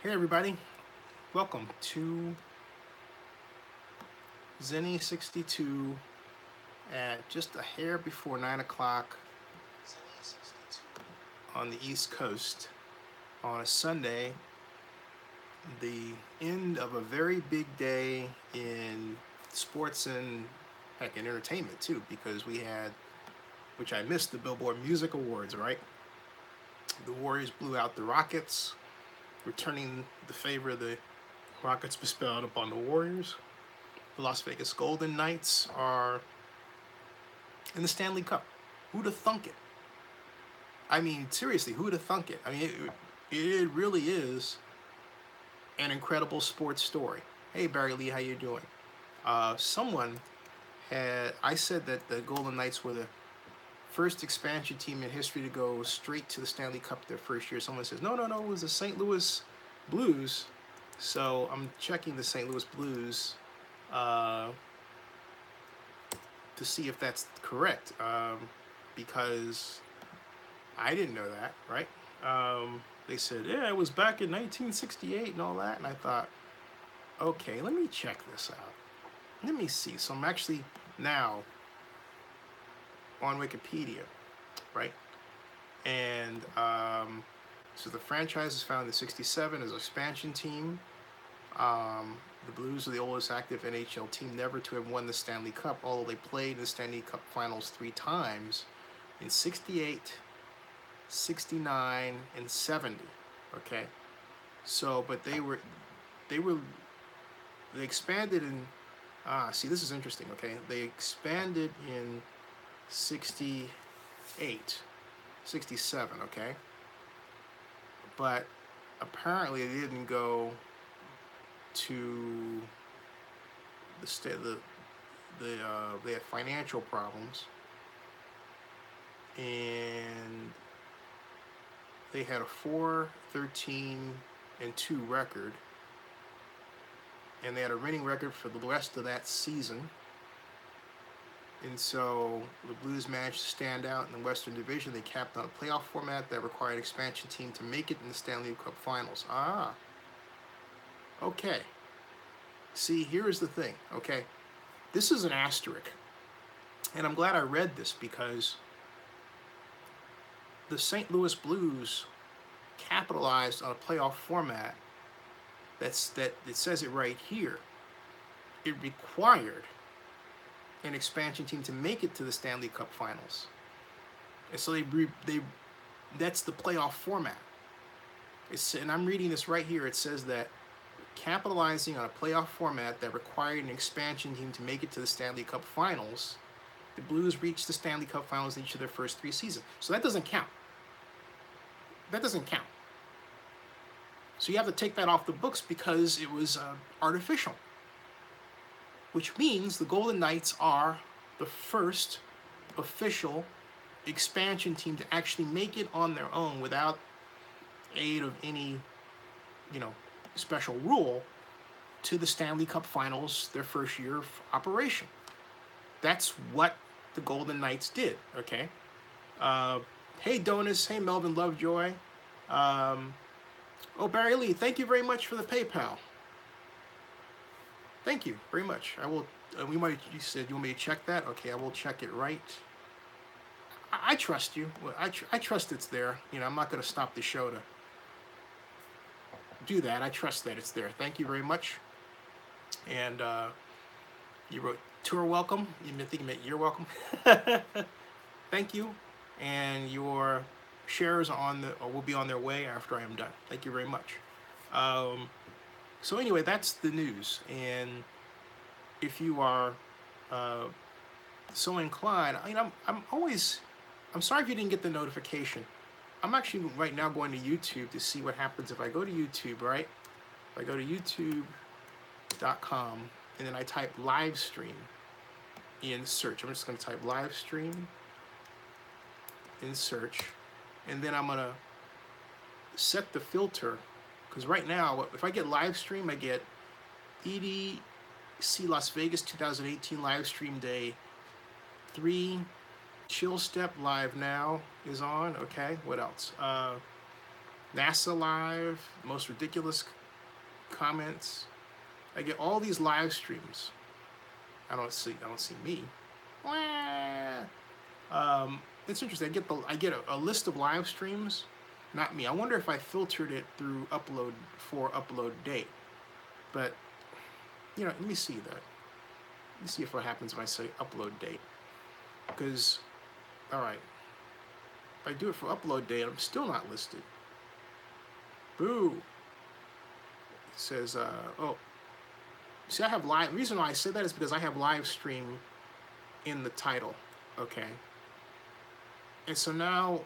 Hey everybody, welcome to Zenny62 at just a hair before 9 o'clock on the East Coast on a Sunday, the end of a very big day in sports and heck, in entertainment too, because we had, which I missed, the Billboard Music Awards, right? The Warriors blew out the Rockets, returning the favor of the Rockets bestowed upon the Warriors. The Las Vegas Golden Knights are in the Stanley Cup. Who'd have thunk it? I mean, seriously, who'd have thunk it? I mean, it really is an incredible sports story. Hey, Barry Lee, how you doing? Someone I said that the Golden Knights were the first expansion team in history to go straight to the Stanley Cup their first year. Someone says, no, it was the St. Louis Blues. So I'm checking the St. Louis Blues uh, to see if that's correct, because I didn't know that, right? They said, yeah, it was back in 1968 and all that. And I thought, okay, let me check this out. Let me see. So I'm actually now on Wikipedia, right? And so the franchise was founded in 67 as an expansion team. The Blues are the oldest active NHL team never to have won the Stanley Cup, although they played the Stanley Cup Finals 3 times in 68, 69, and 70. Okay, so but they expanded in. See, this is interesting. Okay, they expanded in 68, 67. Okay, but apparently they didn't go to the state. They had financial problems, and they had a 4-13-2 record, and they had a winning record for the rest of that season. And so the Blues managed to stand out in the Western Division. They capped on a playoff format that required an expansion team to make it in the Stanley Cup Finals. Okay. See, here's the thing, okay? This is an asterisk. And I'm glad I read this because the St. Louis Blues capitalized on a playoff format that it says it right here. It required an expansion team to make it to the Stanley Cup Finals. And so that's the playoff format. And I'm reading this right here. It says that capitalizing on a playoff format that required an expansion team to make it to the Stanley Cup Finals, the Blues reached the Stanley Cup Finals in each of their first 3 seasons. So that doesn't count. That doesn't count. So you have to take that off the books because it was artificial. Which means the Golden Knights are the first official expansion team to actually make it on their own without aid of any, special rule to the Stanley Cup Finals their first year of operation. That's what the Golden Knights did, okay? Hey, Donis. Hey, Melvin Lovejoy. Barry Lee, thank you very much for the PayPal. Thank you very much. I will. You said you want me to check that? Okay, I will check it right. I trust you. Well, I trust it's there. I'm not going to stop the show to do that. I trust that it's there. Thank you very much. And you wrote tour welcome. You think you meant you're welcome. Thank you. And your shares will be on their way after I am done. Thank you very much. So anyway, that's the news. And if you are so inclined, I'm sorry if you didn't get the notification. I'm actually right now going to YouTube to see what happens if I go to YouTube, right? If I go to youtube.com and then I type Livestream in search. I'm just going to type Livestream in search. And then I'm going to set the filter. Because right now, if I get Livestream, I get EDC Las Vegas 2018 Livestream Day 3. Chill Step Live Now is on. Okay, what else? NASA Live, most ridiculous comments. I get all these live streams. I don't see me. It's interesting. I get a list of live streams, not me. I wonder if I filtered it through upload date. But let me see that. Let me see if what happens if I say upload date. Because, all right, if I do it for upload date, I'm still not listed. Boo. It says, oh, see, I have live. The reason why I say that is because I have live stream in the title. Okay. And so now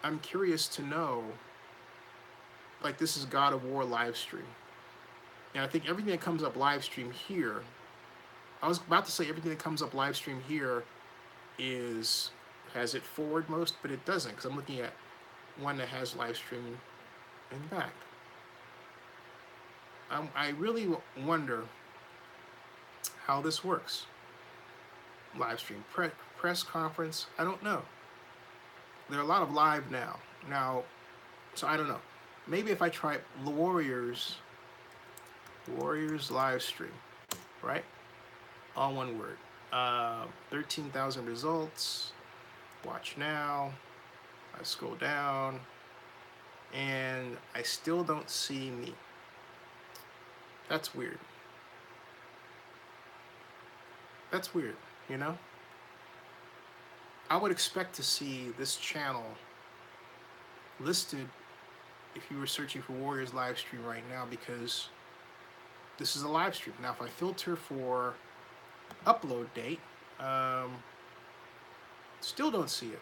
I'm curious to know, like, this is God of War live stream. And I think everything that comes up live stream here, I was about to say everything that comes up live stream here has it forward most, but it doesn't, because I'm looking at one that has live stream in back. I really wonder how this works. Live stream, press conference, I don't know. There are a lot of live now, so I don't know. Maybe if I try Warriors live stream, right? All one word. 13,000 results. Watch now. I scroll down, and I still don't see me. That's weird. That's weird, I would expect to see this channel listed if you were searching for Warriors live stream right now, because this is a live stream. Now, if I filter for upload date, still don't see it.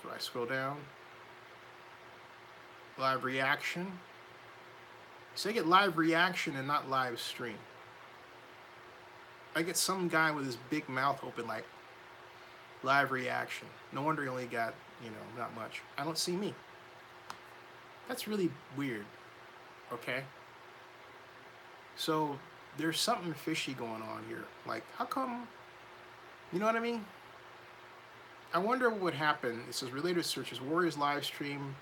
If I scroll down, live reaction. So I get live reaction and not live stream. I get some guy with his big mouth open like live reaction. No wonder he only got, not much. I don't see me. That's really weird. Okay? So there's something fishy going on here. Like, how come, you know what I mean? I wonder what would happen. It says related searches, Warriors live stream.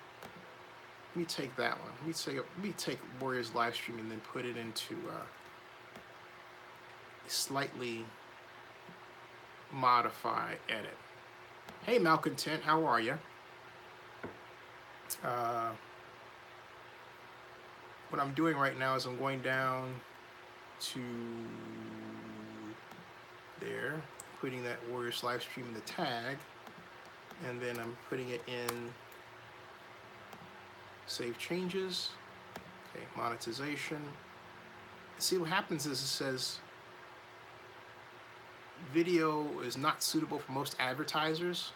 Let me take that one. Let me take Warriors live stream and then put it into slightly modify edit. Hey, Malcontent, how are you? What I'm doing right now is I'm going down to there, putting that Warriors live stream in the tag, and then I'm putting it in save changes. Okay, monetization. See, what happens is it says video is not suitable for most advertisers.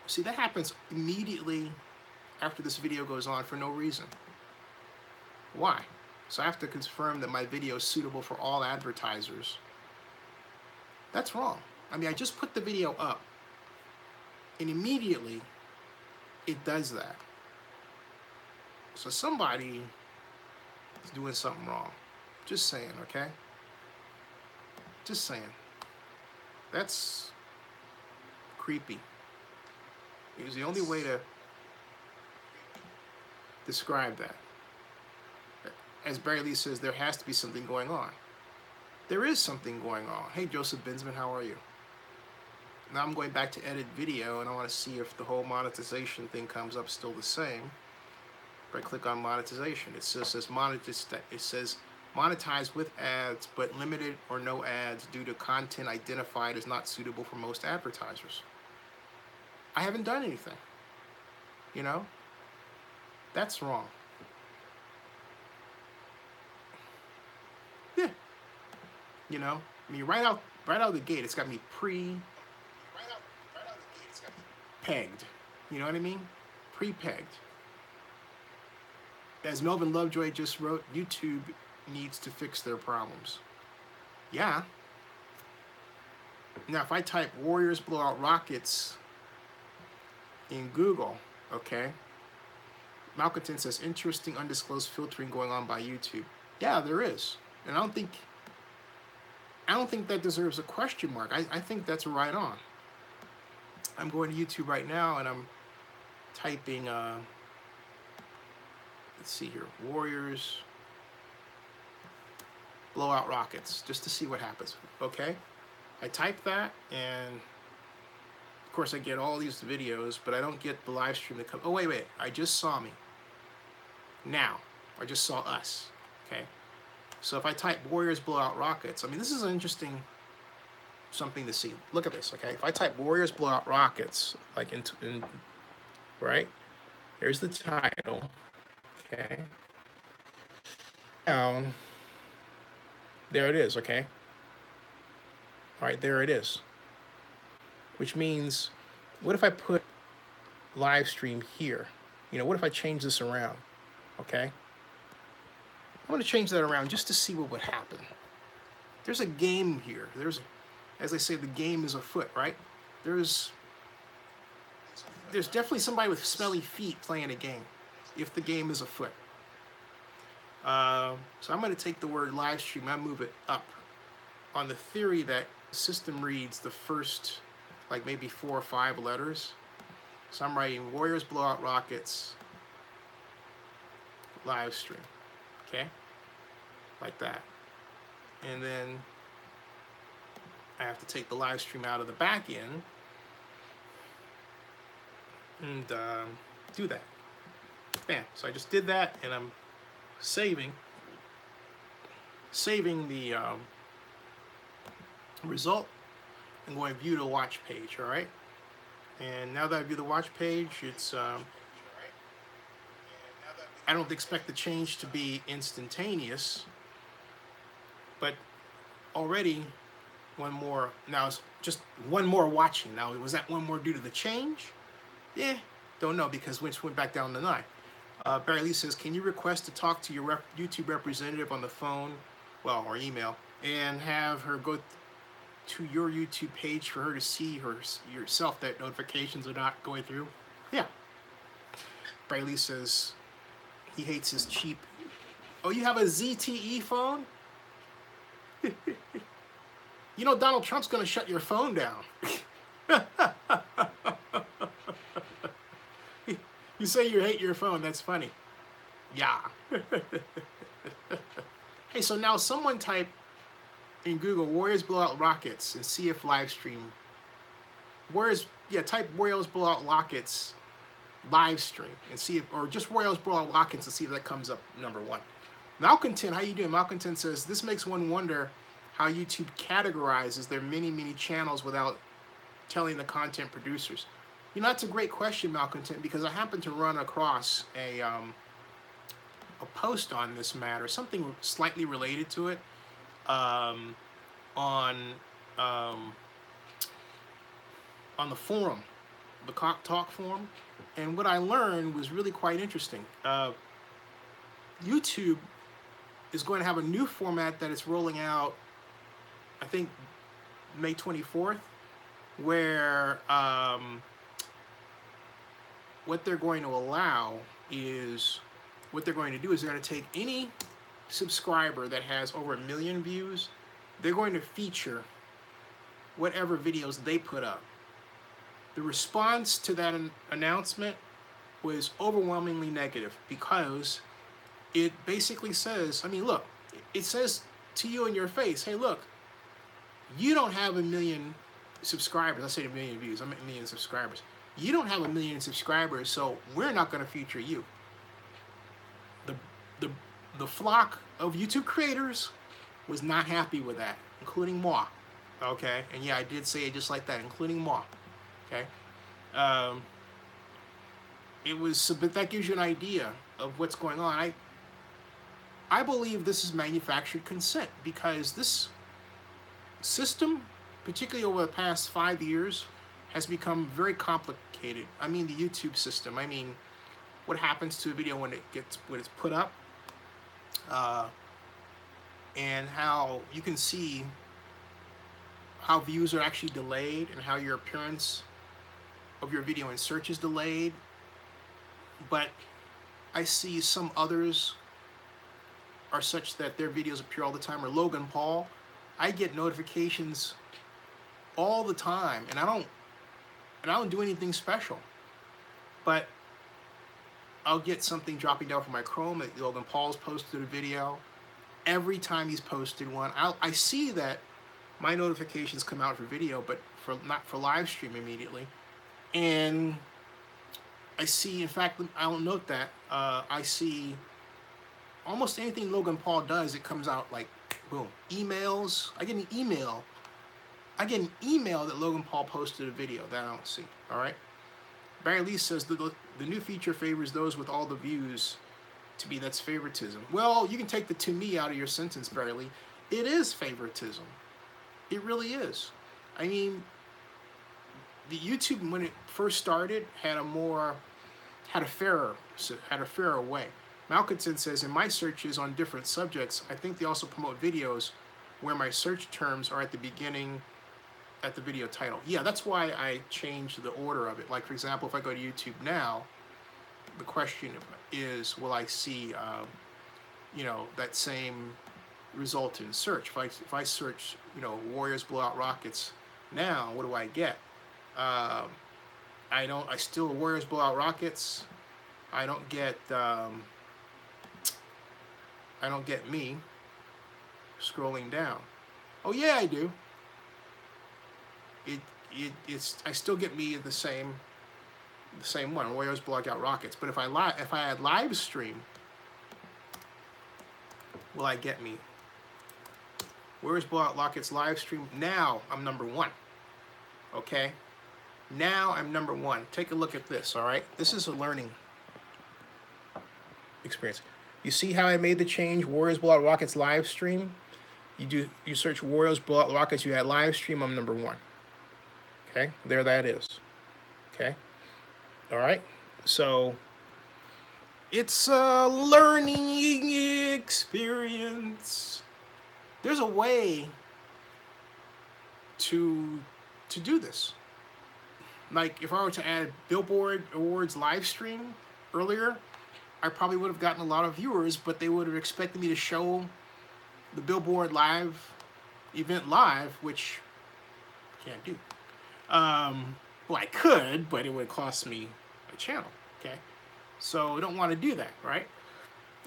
See, that happens immediately after this video goes on for no reason. Why? So I have to confirm that my video is suitable for all advertisers. That's wrong. I mean, I just put the video up, and immediately it does that. So somebody is doing something wrong. Just saying, okay? Just saying. That's creepy. It was the only way to describe that. As Barry Lee says, there has to be something going on. There is something going on. Hey, Joseph Binsman, how are you? Now I'm going back to edit video, and I want to see if the whole monetization thing comes up still the same. If I click on monetization, it says monetize with ads, but limited or no ads due to content identified as not suitable for most advertisers. I haven't done anything. That's wrong. Yeah. I mean, right out of the gate, it's got me pegged. You know what I mean? Pre-pegged. As Melvin Lovejoy just wrote, YouTube needs to fix their problems. Yeah. Now, if I type Warriors blow out Rockets in Google, okay, Malcontent says, interesting undisclosed filtering going on by YouTube. Yeah, there is. And I don't think that deserves a question mark. I think that's right on. I'm going to YouTube right now, and I'm typing let's see here, Warriors blow out Rockets, just to see what happens. Okay, I type that, and of course I get all these videos, but I don't get the live stream that comes. Oh wait, I just saw me. Now, I just saw us. Okay, so if I type Warriors blow out Rockets, I mean, this is an interesting something to see. Look at this. Okay, if I type Warriors blow out Rockets, like in right, here's the title. Okay, down. There it is, okay? All right, there it is. Which means, what if I put live stream here? You know, what if I change this around, okay? I'm gonna change that around just to see what would happen. There's a game here. As I say, the game is afoot, right? There's definitely somebody with smelly feet playing a game, if the game is afoot. So I'm going to take the word live stream, I move it up on the theory that the system reads the first, like maybe 4 or 5 letters. So I'm writing Warriors blow out Rockets live stream, okay? Like that. And then I have to take the live stream out of the back end and do that. Bam. So I just did that, and I'm saving the result and going to view the watch page. All right, and now that I view the watch page, it's I don't expect the change to be instantaneous, but already one more. Now it's just one more watching. Now, was that one more due to the change? Yeah, don't know, because which went back down to 9. Barry Lee says, can you request to talk to your YouTube representative on the phone, well, or email, and have her go to your YouTube page for her to see yourself that notifications are not going through? Yeah. Barry Lee says he hates his cheap. Oh, you have a ZTE phone? You know Donald Trump's going to shut your phone down. You say you hate your phone, that's funny. Yeah. Hey, so now someone type in Google Warriors blow out Rockets and see if live stream. Type Warriors blow out Rockets live stream and see if, or just Warriors blow out Rockets and see if that comes up number 1. Malcontent, how you doing? Malcontent says, this makes one wonder how YouTube categorizes their many channels without telling the content producers. You know, that's a great question, Malcontent, because I happened to run across a post on this matter, something slightly related to it, on the forum, the Cock Talk forum, and what I learned was really quite interesting. YouTube is going to have a new format that it's rolling out, I think, May 24th, where what they're going to allow is, what they're going to do is they're going to take any subscriber that has over 1 million views, they're going to feature whatever videos they put up. The response to that announcement was overwhelmingly negative, because it basically says, I mean, look, it says to you in your face, hey, look, you don't have 1 million subscribers. I say 1 million views, I'm 1 million subscribers. You don't have 1 million subscribers, so we're not going to feature you. The flock of YouTube creators was not happy with that, including moi. Okay, and yeah, I did say it just like that, including moi. Okay, but that gives you an idea of what's going on. I believe this is manufactured consent, because this system, particularly over the past 5 years, has become very complicated. I mean, the YouTube system. I mean, what happens to a video when it's put up, and how you can see how views are actually delayed, and how your appearance of your video in search is delayed. But I see some others are such that their videos appear all the time. Or Logan Paul, I get notifications all the time, and I don't do anything special. But I'll get something dropping down from my Chrome that Logan Paul's posted a video. Every time he's posted one, I see that my notifications come out for video, but not for live stream immediately. And I see, in fact, I'll note that I see almost anything Logan Paul does, it comes out like, boom, emails. I get an email that Logan Paul posted a video that I don't see. All right. Barry Lee says the new feature favors those with all the views. To me, that's favoritism. Well, you can take the "to me" out of your sentence, Barry Lee. It is favoritism. It really is. I mean, the YouTube, when it first started, had a fairer way. Malkinson says, in my searches on different subjects, I think they also promote videos where my search terms are at the beginning, at the video title. Yeah, that's why I changed the order of it. Like, for example, if I go to YouTube now, the question is, will I see, that same result in search? If I search, Warriors blow out Rockets now, what do I get? I still Warriors blow out Rockets. I don't get me scrolling down. Oh yeah, I do. I still get me the same one. Warriors blow out Rockets. But if I add live stream, will I get me? Warriors blow out Rockets live stream. Now I'm number 1. Okay. Now I'm number 1. Take a look at this. All right. This is a learning experience. You see how I made the change? Warriors blow out Rockets live stream. You search Warriors blow out Rockets. You add live stream. I'm number 1. Okay. There that is. Okay. All right. So it's a learning experience. There's a way to do this. Like if I were to add Billboard Awards live stream earlier, I probably would have gotten a lot of viewers, but they would have expected me to show the Billboard live event live, which I can't do. Well, I could, but it would cost me a channel. Okay, so I don't want to do that, right?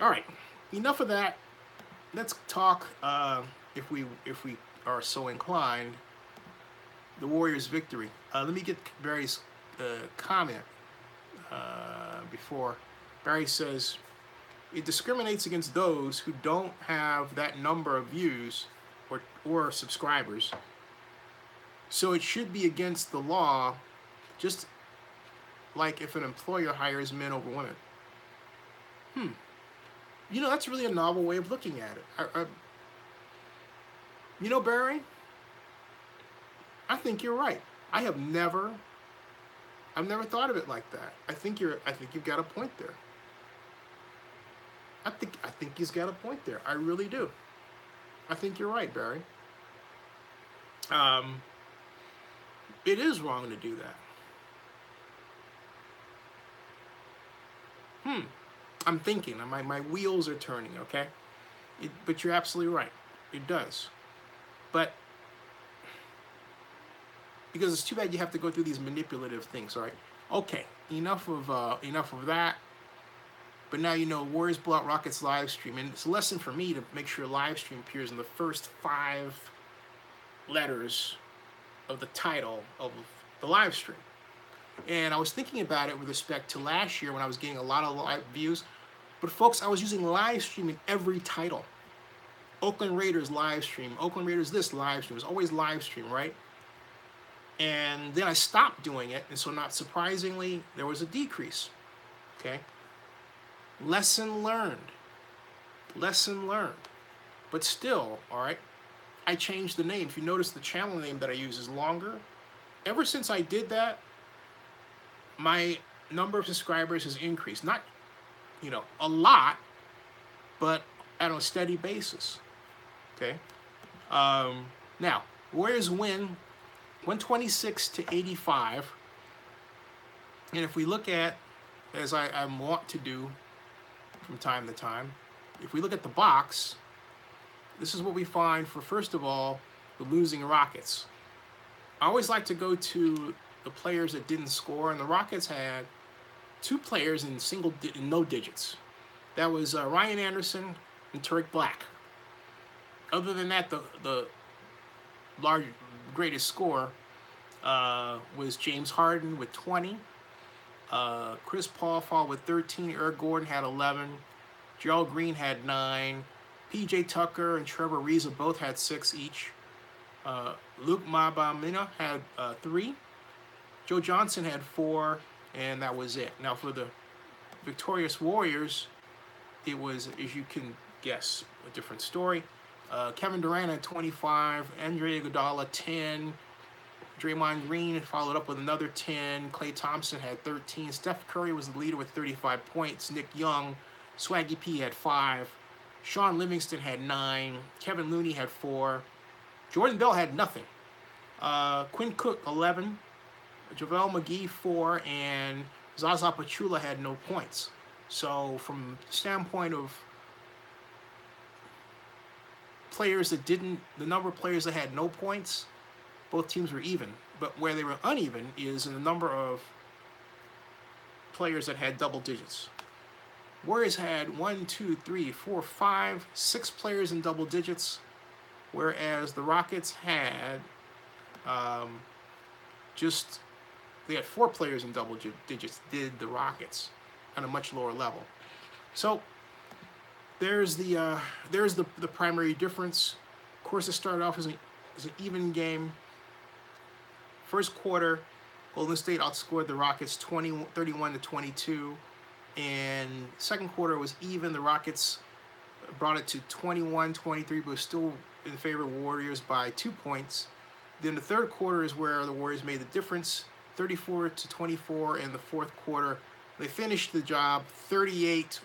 All right, enough of that. Let's talk, if we are so inclined, the Warriors' victory. Let me get Barry's comment before. Barry says, it discriminates against those who don't have that number of views or subscribers. So it should be against the law, just like if an employer hires men over women. That's really a novel way of looking at it. Barry, I think you're right. I've never thought of it like that. I think you've got a point there. I think he's got a point there. I really do. I think you're right, Barry. It is wrong to do that. I'm thinking. My wheels are turning, okay? But you're absolutely right. It does. But because it's too bad you have to go through these manipulative things, all right? Okay, enough of that. But now Warriors blow out Rockets live stream, and it's a lesson for me to make sure live stream appears in the first 5 letters of the title of the live stream. And I was thinking about it with respect to last year when I was getting a lot of live views. But folks, I was using live stream in every title. Oakland Raiders live stream. Oakland Raiders this live stream. It was always live stream, right? And then I stopped doing it. And so not surprisingly, there was a decrease. Okay? Lesson learned. Lesson learned. But still, all right, I changed the name. If you notice, the channel name that I use is longer. Ever since I did that, my number of subscribers has increased. Not, a lot, but at a steady basis. Okay? Now, Warriors win 126-85. And if we look at, as I want to do from time to time, if we look at the box, this is what we find for, first of all, the losing Rockets. I always like to go to the players that didn't score, and the Rockets had 2 players in no digits. That was Ryan Anderson and Turek Black. Other than that, the large greatest score was James Harden with 20. Chris Paul followed with 13. Eric Gordon had 11. Gerald Green had 9. P.J. Tucker and Trevor Ariza both had 6 each. Luke Mbamina had 3. Joe Johnson had 4, and that was it. Now for the victorious Warriors, it was, as you can guess, a different story. Kevin Durant had 25, Andre Iguodala 10, Draymond Green followed up with another 10, Klay Thompson had 13, Steph Curry was the leader with 35 points, Nick Young, Swaggy P had 5, Sean Livingston had 9, Kevin Looney had 4, Jordan Bell had nothing, Quinn Cook 11, JaVale McGee 4, and Zaza Pachulia had no points. So from the standpoint of players that didn't, the number of players that had no points, both teams were even. But where they were uneven is in the number of players that had double digits. Warriors had 1, 2, 3, 4, 5, 6 players in double digits, whereas the Rockets had they had 4 players in double digits, did the Rockets, on a much lower level. So there's the primary difference. Of course, it started off as an even game. First quarter, Golden State outscored the Rockets 31-22, and second quarter was even. The Rockets brought it to 21-23, but was still in favor of Warriors by 2 points. Then the third quarter is where the Warriors made the difference, 34-24 in the fourth quarter. They finished the job 38,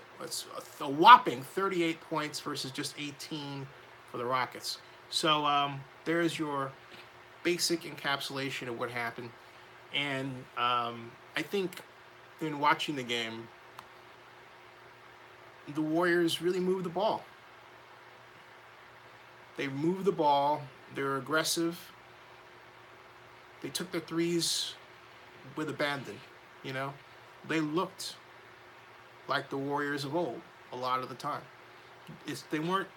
a whopping 38 points versus just 18 for the Rockets. So there's your basic encapsulation of what happened. And I think in watching the game, the Warriors really moved the ball. They moved the ball. They were aggressive. They took their threes with abandon, you know. They looked like the Warriors of old a lot of the time. They weren't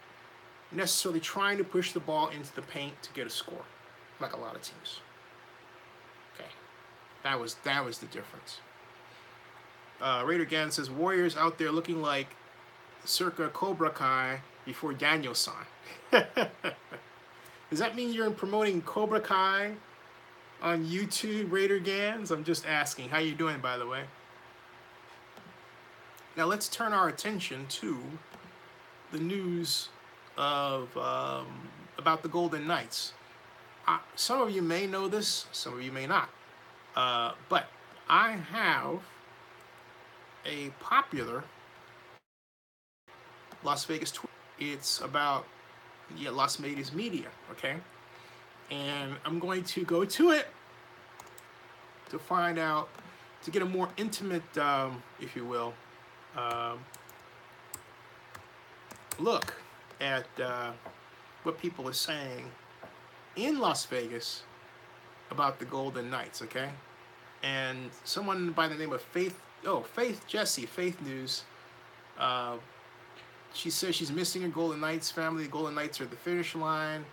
necessarily trying to push the ball into the paint to get a score, like a lot of teams. Okay, that was the difference. Raider Gann says, Warriors out there looking like circa Cobra Kai before Daniel-san. Does that mean you're promoting Cobra Kai on YouTube, Raider Gans? I'm just asking. How you doing, by the way? Now let's turn our attention to the news of about the Golden Knights. Some of you may know this, some of you may not. But I have a popular Las Vegas tour. It's about Las Vegas media, okay? And I'm going to go to it to find out, to get a more intimate, if you will, look at what people are saying in Las Vegas about the Golden Knights, okay? And someone by the name of Faith News, she says she's missing her Golden Knights family. The Golden Knights are at the finish line.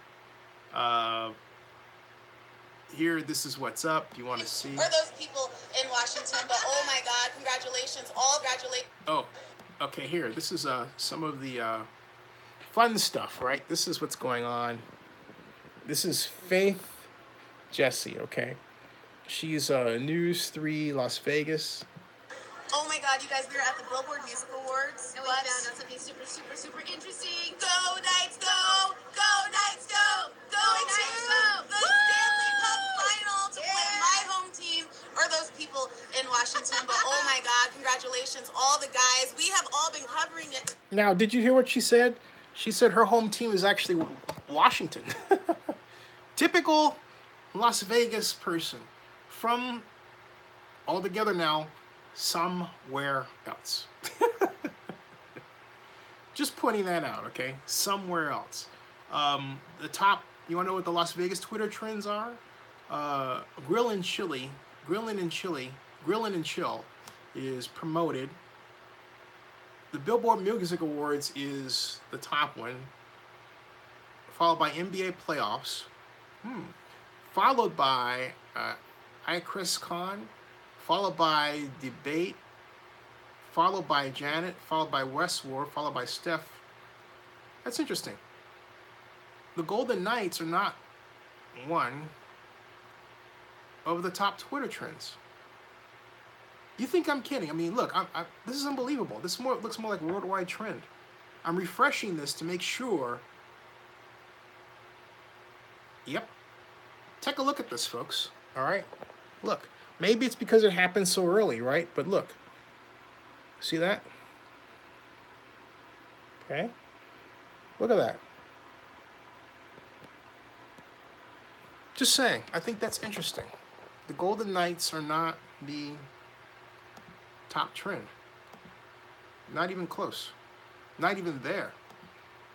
Here, this is what's up. You want to see? Or those people in Washington, but oh my God, congratulations, all congratulations. Oh, okay, here. This is some of the fun stuff, right? This is what's going on. This is Faith Jesse, okay? She's News 3 Las Vegas. Oh my God, you guys, we were at the Billboard Music Awards. And we found out something super, super, super interesting. Go Knights, go! Go Knights, go! Going to the Stanley Cup final to play my home team, or those people in Washington. But oh my God, congratulations, all the guys. We have all been covering it. Now, did you hear what she said? She said her home team is actually Washington. Typical Las Vegas person from all together now somewhere else. Just pointing that out, okay? Somewhere else. The top, you want to know what the Las Vegas Twitter trends are? Grillin' and Chill is promoted. The Billboard Music Awards is the top one, followed by NBA playoffs, followed by Chris Khan, followed by debate, followed by Janet, followed by Westward, followed by Steph. That's interesting. The Golden Knights are not one of the top Twitter trends. You think I'm kidding? I mean, look, this is unbelievable. This looks more like a worldwide trend. I'm refreshing this to make sure. Yep. Take a look at this, folks. All right? Look. Maybe it's because it happened so early, right? But look. See that? Okay. Look at that. Just saying. I think that's interesting. The Golden Knights are not the top trend. Not even close. Not even there.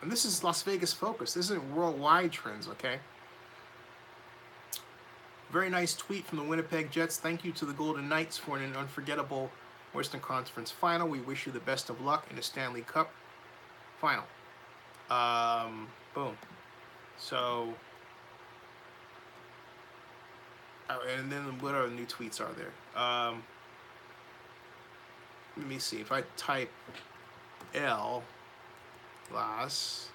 And this is Las Vegas focused. This isn't worldwide trends, okay? Very nice tweet from the Winnipeg Jets. Thank you to the Golden Knights for an unforgettable Western Conference final. We wish you the best of luck in the Stanley Cup final. Boom. So, and then what other new tweets are there? Let me see. If I type Las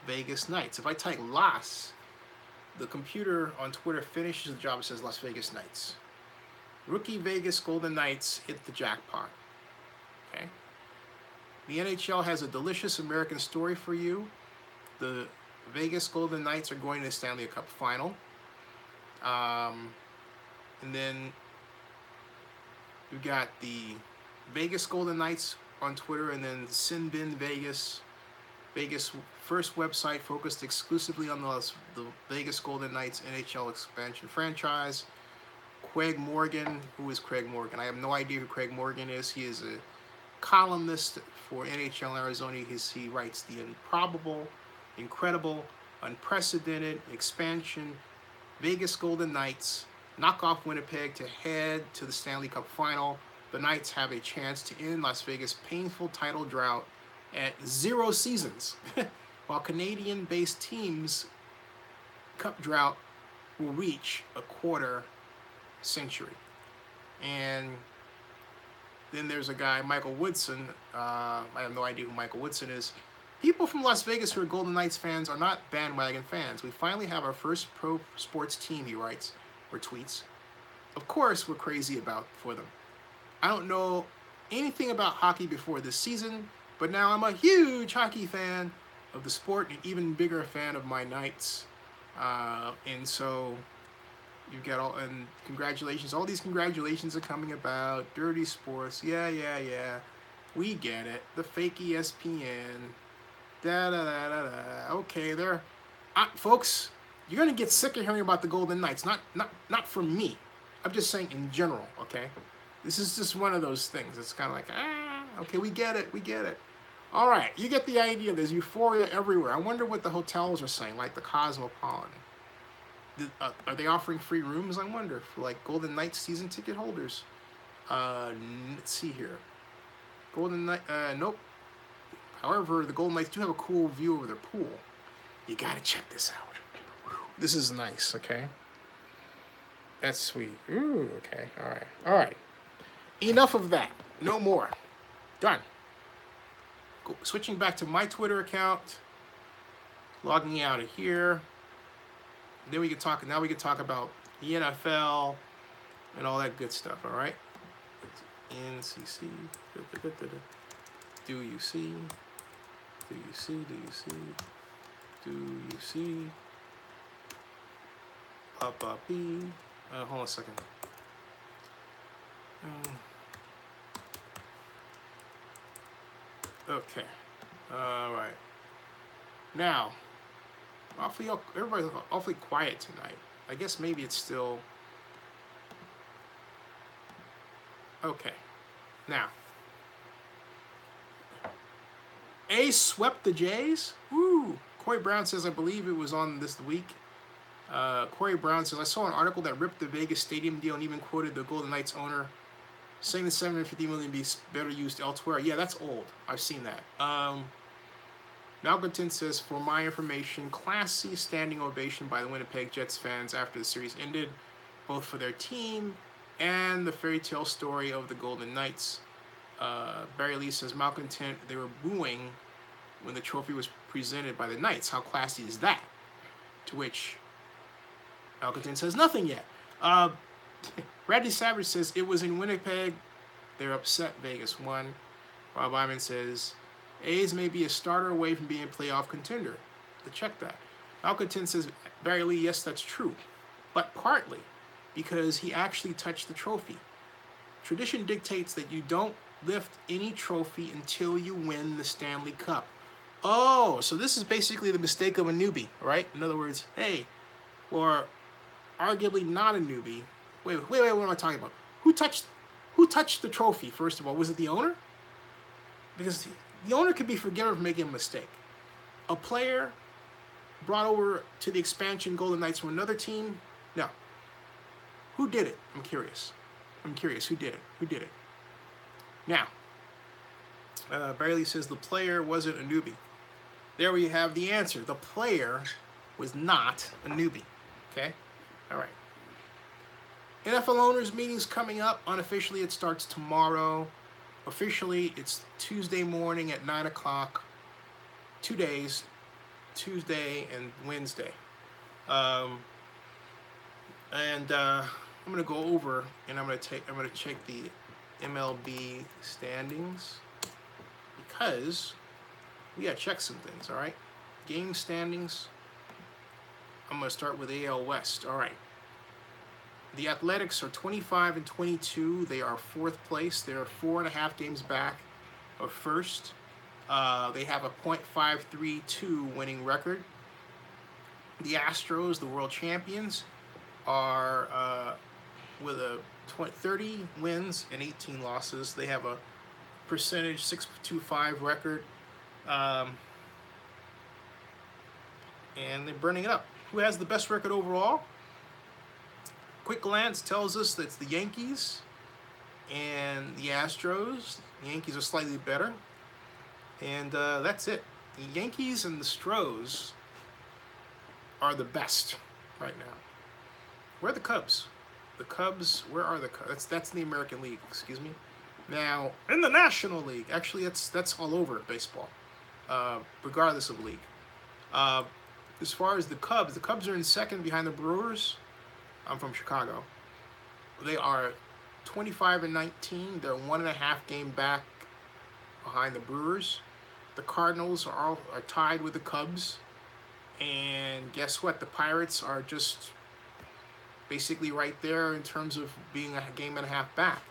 Vegas Knights. If I type Las, the computer on Twitter finishes the job. It says Las Vegas Knights. Rookie Vegas Golden Knights hit the jackpot. Okay. The NHL has a delicious American story for you. The Vegas Golden Knights are going to the Stanley Cup final. And then you got the Vegas Golden Knights on Twitter, and then Sinbin Vegas first website focused exclusively on the Vegas Golden Knights NHL expansion franchise. Craig Morgan, who is Craig Morgan? I have no idea who Craig Morgan is. He is a columnist for NHL Arizona. He writes the improbable, incredible, unprecedented expansion. Vegas Golden Knights knock off Winnipeg to head to the Stanley Cup final. The Knights have a chance to end Las Vegas' painful title drought at 0 seasons, while Canadian-based teams' cup drought will reach a quarter century. And then there's a guy, Michael Woodson. I have no idea who Michael Woodson is. People from Las Vegas who are Golden Knights fans are not bandwagon fans. We finally have our first pro sports team, he writes, or tweets. Of course, we're crazy for them. I don't know anything about hockey before this season, but now I'm a huge hockey fan of the sport and even bigger fan of my Knights. And so you get and congratulations. All these congratulations are coming about. Dirty sports. Yeah. We get it. The fake ESPN. Okay, folks, you're going to get sick of hearing about the Golden Knights. Not from me. I'm just saying in general, okay? This is just one of those things. It's kind of like, okay, we get it. All right, you get the idea. There's euphoria everywhere. I wonder what the hotels are saying, like the Cosmopolitan. Are they offering free rooms, I wonder, for like Golden Knights season ticket holders? Let's see here. Golden Knight, nope. However, the Golden Knights do have a cool view over their pool. You gotta check this out. This is nice, okay? That's sweet. Ooh, okay, all right. Enough of that. No more. Done. Switching back to my Twitter account. Logging out of here. Then we can talk. Now we can talk about the NFL and all that good stuff. All right. NCC. Do you see? Do you see? Do you see? Do you see? Hold on a second. Okay. All right. Now, everybody's awfully quiet tonight. I guess maybe it's still okay. Now, A's swept the Jays. Woo! Corey Brown says, I believe it was on this week. Corey Brown says, I saw an article that ripped the Vegas stadium deal and even quoted the Golden Knights owner saying the $750 million be better used elsewhere. Yeah, that's old. I've seen that. Malcontent says, for my information, Class C standing ovation by the Winnipeg Jets fans after the series ended, both for their team and the fairy tale story of the Golden Knights. Barry Lee says, Malcontent, they were booing when the trophy was presented by the Knights. How classy is that? To which Malcontent says, nothing yet. Randy Savage says, it was in Winnipeg. They're upset. Vegas won. Rob Iman says, A's may be a starter away from being a playoff contender. To check that. Malcontent says, Barry Lee, yes, that's true. But partly because he actually touched the trophy. Tradition dictates that you don't lift any trophy until you win the Stanley Cup. Oh, so this is basically the mistake of a newbie, right? In other words, hey, or arguably not a newbie. Wait, what am I talking about? Who touched the trophy, first of all? Was it the owner? Because the owner could be forgiven for making a mistake. A player brought over to the expansion Golden Knights from another team? No. Who did it? I'm curious. Who did it? Now, Barry Lee says the player wasn't a newbie. There we have the answer. The player was not a newbie. Okay? All right. NFL owners meeting's coming up. Unofficially, it starts tomorrow. Officially, it's Tuesday morning at 9 o'clock. 2 days, Tuesday and Wednesday. I'm going to go over and I'm going to check the MLB standings because we got to check some things, all right? Game standings. I'm going to start with AL West. All right. The Athletics are 25 and 22. They are fourth place. They are 4.5 games back of first. They have a .532 winning record. The Astros, the world champions, are with a 30 wins and 18 losses. They have a percentage .625 record. And they're burning it up. Who has the best record overall? Quick glance tells us that it's the Yankees and the Astros. The Yankees are slightly better. And that's it. The Yankees and the Stros are the best right now. Where are the Cubs? The Cubs, where are the Cubs? That's in the American League, excuse me. Now, in the National League, actually that's all over baseball, regardless of league. As far as the Cubs are in second behind the Brewers. I'm from Chicago. They are 25 and 19. They're 1.5 game back behind the Brewers. The Cardinals are tied with the Cubs. And guess what? The Pirates are just basically right there in terms of being a game and a half back.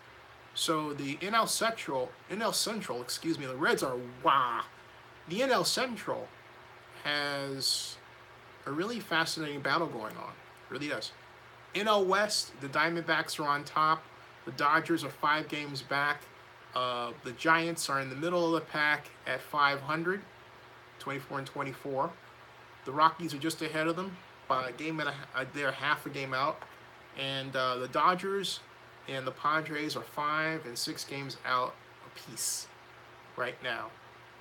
So the NL Central, the Reds are wow. The NL Central has a really fascinating battle going on. It really does. NL West, the Diamondbacks are on top. The Dodgers are 5 games back. The Giants are in the middle of the pack at 500, 24 and 24. The Rockies are just ahead of them by a game and they're half a game out. And the Dodgers and the Padres are 5 and 6 games out apiece right now.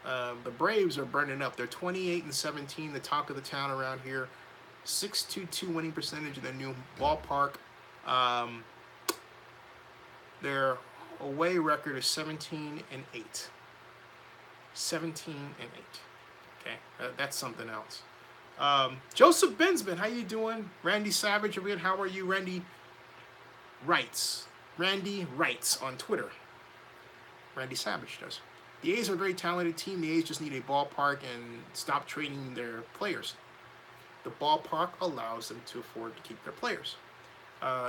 The Braves are burning up. They're 28 and 17, the talk of the town around here. .622 winning percentage in their new ballpark. Their away record is 17 and 8. 17 and 8. Okay, that's something else. Joseph Bensman, how you doing? Randy Savage, again, how are you? Randy writes on Twitter. Randy Savage does. The A's are a very talented team. The A's just need a ballpark and stop trading their players. The ballpark allows them to afford to keep their players.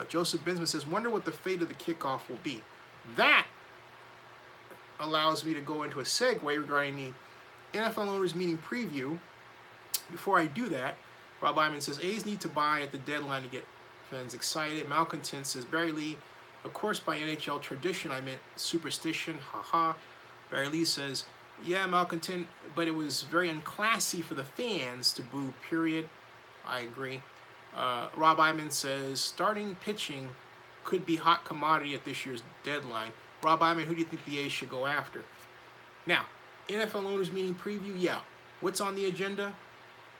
Joseph Bensman says, wonder what the fate of the kickoff will be. That allows me to go into a segue regarding the NFL owners meeting preview. Before I do that, Rob Iman says, A's need to buy at the deadline to get fans excited. Malcontent says, Barry Lee, of course by NHL tradition, I meant superstition, haha. Barry Lee says, yeah, Malcontent, but it was very unclassy for the fans to boo, period. I agree. Rob Iman says, starting pitching could be hot commodity at this year's deadline. Rob Iman, who do you think the A's should go after? Now, NFL owners meeting preview. Yeah, what's on the agenda?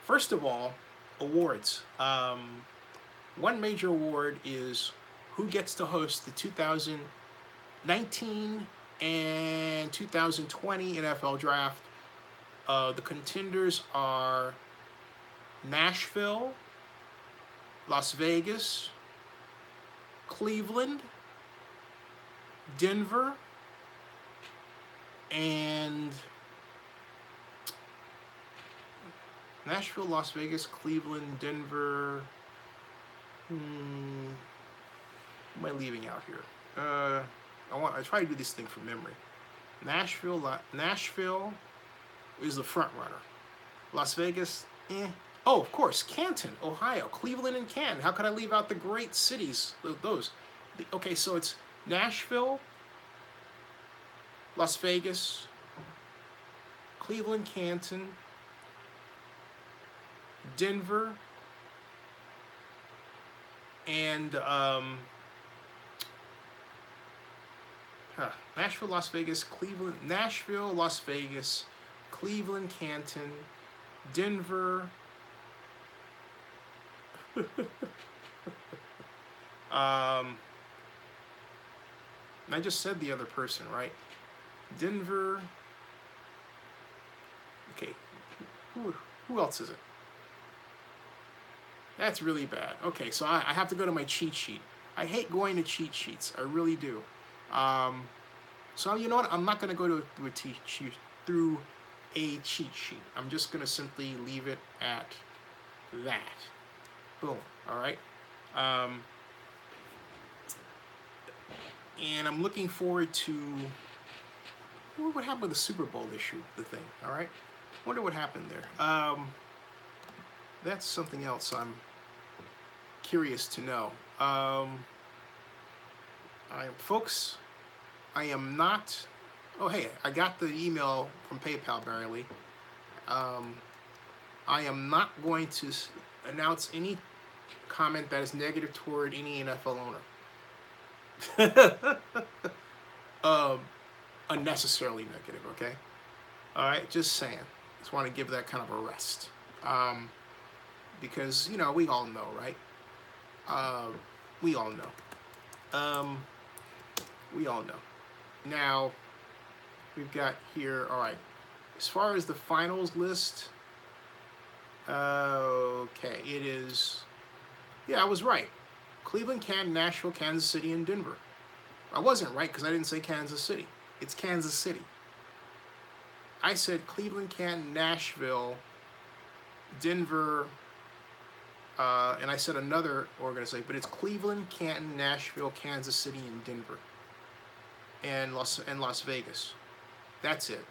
First of all, awards. One major award is who gets to host the 2019 and 2020 NFL Draft. The contenders are Nashville, Las Vegas, Cleveland, Denver, and Nashville, Las Vegas, Cleveland, Denver. Who am I leaving out here? I try to do this thing from memory. Nashville is the front runner. Las Vegas, Oh, of course, Canton, Ohio, Cleveland, and Canton. How could I leave out the great cities? Those. Okay, so it's Nashville, Las Vegas, Cleveland, Canton, Denver, and Nashville, Las Vegas, Cleveland, Nashville, Las Vegas, Cleveland, Canton, Denver. I just said the other person, right? Denver. Okay, who else is it? That's really bad. Okay, so I have to go to my cheat sheet. I hate going to cheat sheets. I really do. So you know what? I'm not going to go through a cheat sheet. I'm just going to simply leave it at that. Boom. All right. And I'm looking forward to what happened with the Super Bowl issue, the thing. All right. Wonder what happened there. That's something else I'm curious to know. Folks, I am not. Oh, hey, I got the email from PayPal, barely. I am not going to announce any comment that is negative toward any NFL owner. Unnecessarily negative, okay? All right, just saying. Just want to give that kind of a rest. Because, you know, we all know, right? We all know. We all know. Now, we've got here, all right, as far as the finals list, okay, it is, yeah, I was right. Cleveland, Canton, Nashville, Kansas City, and Denver. I wasn't right because I didn't say Kansas City. It's Kansas City. I said Cleveland, Canton, Nashville, Denver, and I said another organization, but it's Cleveland, Canton, Nashville, Kansas City, and Denver, and Las Vegas. That's it.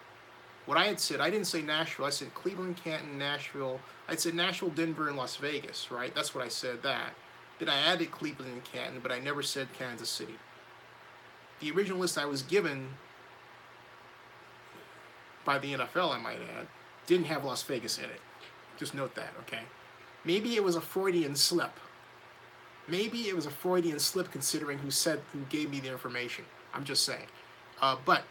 What I had said, I didn't say Nashville. I said Cleveland, Canton, Nashville. I said Nashville, Denver, and Las Vegas, right? That's what I said that. Then I added Cleveland and Canton, but I never said Kansas City. The original list I was given by the NFL, I might add, didn't have Las Vegas in it. Just note that, okay? Maybe it was a Freudian slip. Maybe it was a Freudian slip considering who gave me the information. I'm just saying. But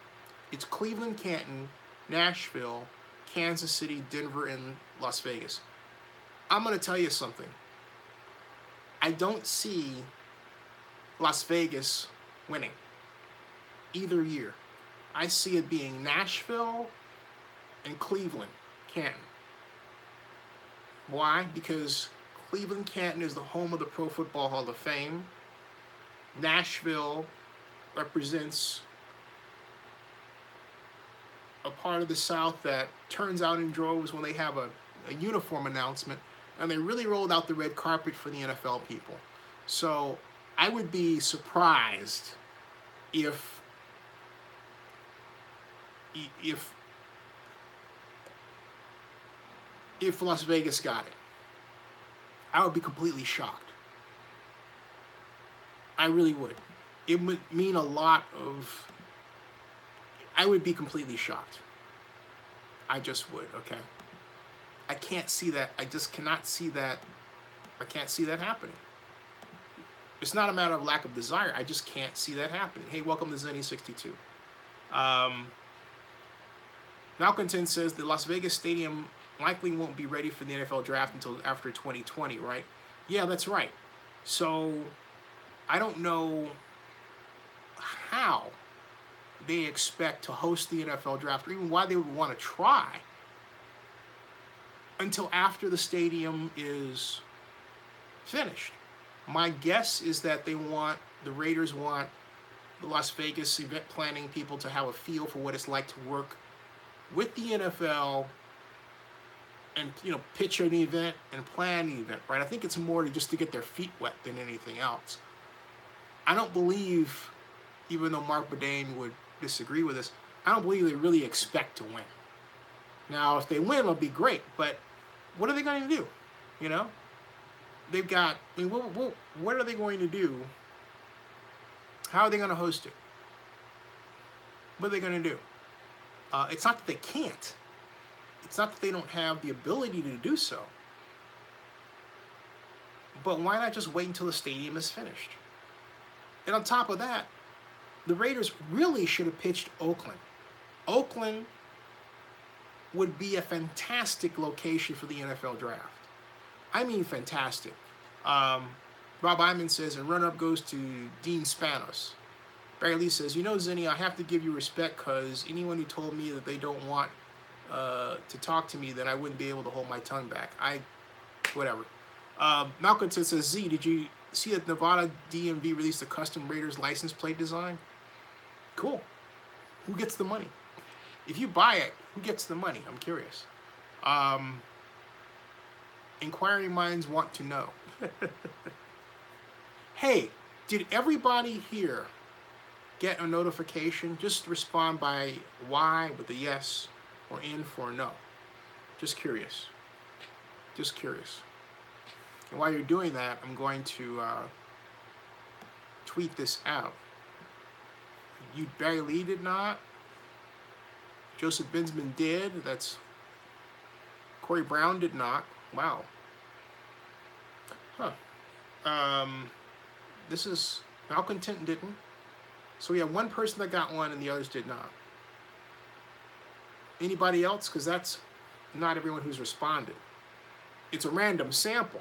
it's Cleveland, Canton, Nashville, Kansas City, Denver, and Las Vegas. I'm going to tell you something. I don't see Las Vegas winning either year. I see it being Nashville and Cleveland, Canton. Why? Because Cleveland, Canton is the home of the Pro Football Hall of Fame. Nashville represents a part of the South that turns out in droves when they have a uniform announcement, and they really rolled out the red carpet for the NFL people. So I would be surprised if Las Vegas got it. I would be completely shocked. I really would. It would mean a lot of... I would be completely shocked. I just would, okay? I can't see that. I just cannot see that. I can't see that happening. It's not a matter of lack of desire. I just can't see that happening. Hey, welcome to Zenny62. Malcontent says the Las Vegas Stadium likely won't be ready for the NFL draft until after 2020, right? Yeah, that's right. So I don't know how they expect to host the NFL draft, or even why they would want to try, until after the stadium is finished. My guess is that the Raiders want the Las Vegas event planning people to have a feel for what it's like to work with the NFL and, pitch an event and plan the event, right? I think it's more just to get their feet wet than anything else. I don't believe, even though Mark Bourdain would disagree with this, I don't believe they really expect to win. Now, if they win, it'll be great, but what are they going to do? They've got, what are they going to do? How are they going to host it? What are they going to do? It's not that they can't. It's not that they don't have the ability to do so. But why not just wait until the stadium is finished? And on top of that, the Raiders really should have pitched Oakland. Oakland would be a fantastic location for the NFL draft. I mean fantastic. Rob Iman says, and run-up goes to Dean Spanos. Barry Lee says, Zenny, I have to give you respect because anyone who told me that they don't want to talk to me, then I wouldn't be able to hold my tongue back. Whatever. Malcolm says, Z, did you see that Nevada DMV released a custom Raiders license plate design? Cool. Who gets the money? If you buy it, who gets the money? I'm curious. Inquiring minds want to know. Hey, did everybody here get a notification? Just respond by Y with a yes or in for a no. Just curious. Just curious. And while you're doing that, I'm going to tweet this out. Barry Lee did not. Joseph Binsman did. That's Corey Brown did not. Wow. Huh. This is Malcontent didn't. So we have one person that got one and the others did not. Anybody else? Because that's not everyone who's responded. It's a random sample.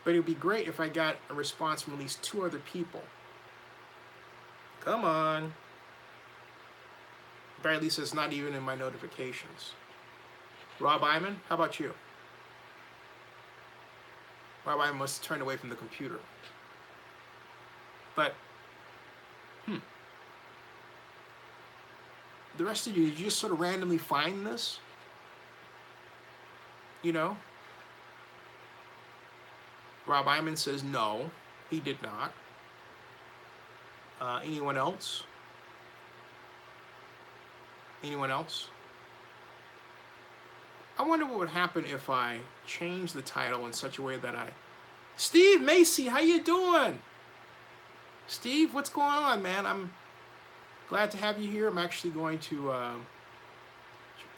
But it would be great if I got a response from at least 2 other people. Come on. Barry Lee says not even in my notifications. Rob Iman, how about you? Rob Iman must have turned away from the computer. But, the rest of you, did you just sort of randomly find this? Rob Iman says no, he did not. Anyone else? Anyone else? I wonder what would happen if I change the title in such a way that Steve Macy, how you doing? Steve, what's going on, man? I'm glad to have you here. I'm actually going to,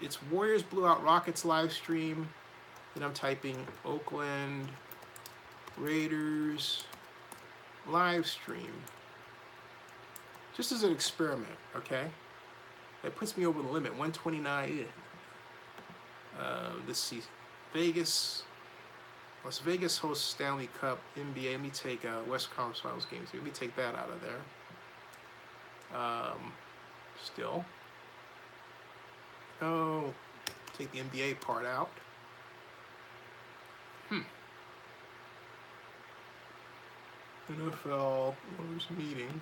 it's Warriors Blew Out Rockets live stream. Then I'm typing Oakland Raiders live stream. Just as an experiment, okay? That puts me over the limit, 129 in. Let's see, Las Vegas Hosts Stanley Cup, NBA. Let me take West Conference Finals games. Let me take that out of there. Still. Oh, take the NBA part out. NFL owners meeting.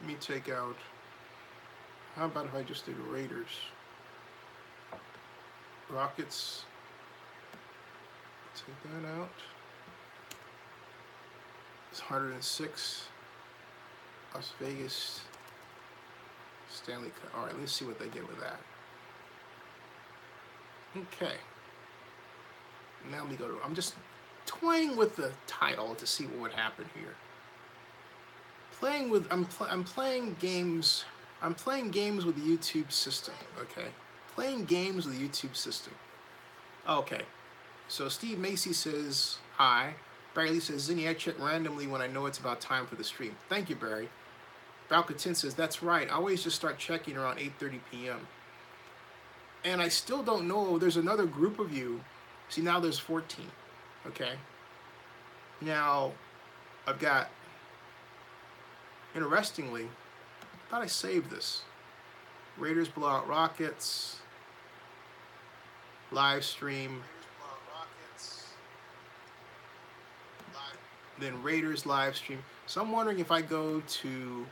Let me take out. How about if I just did Raiders? Rockets. Take that out. It's 106. Las Vegas Stanley Cup. All right, let's see what they get with that. Okay. Now let me go to. I'm just toying with the title to see what would happen here. I'm playing games. I'm playing games with the YouTube system. Okay. Playing games with the YouTube system. Okay. So Steve Macy says, Hi. Barry Lee says, Zinni, I check randomly when I know it's about time for the stream. Thank you, Barry. Balcatin says, that's right. I always just start checking around 8:30 p.m. And I still don't know. There's another group of you. See, now there's 14. Okay. Now, I've got, interestingly, I thought I saved this. Raiders blow out Rockets. Live stream. Then Raiders live stream. So I'm wondering if I go to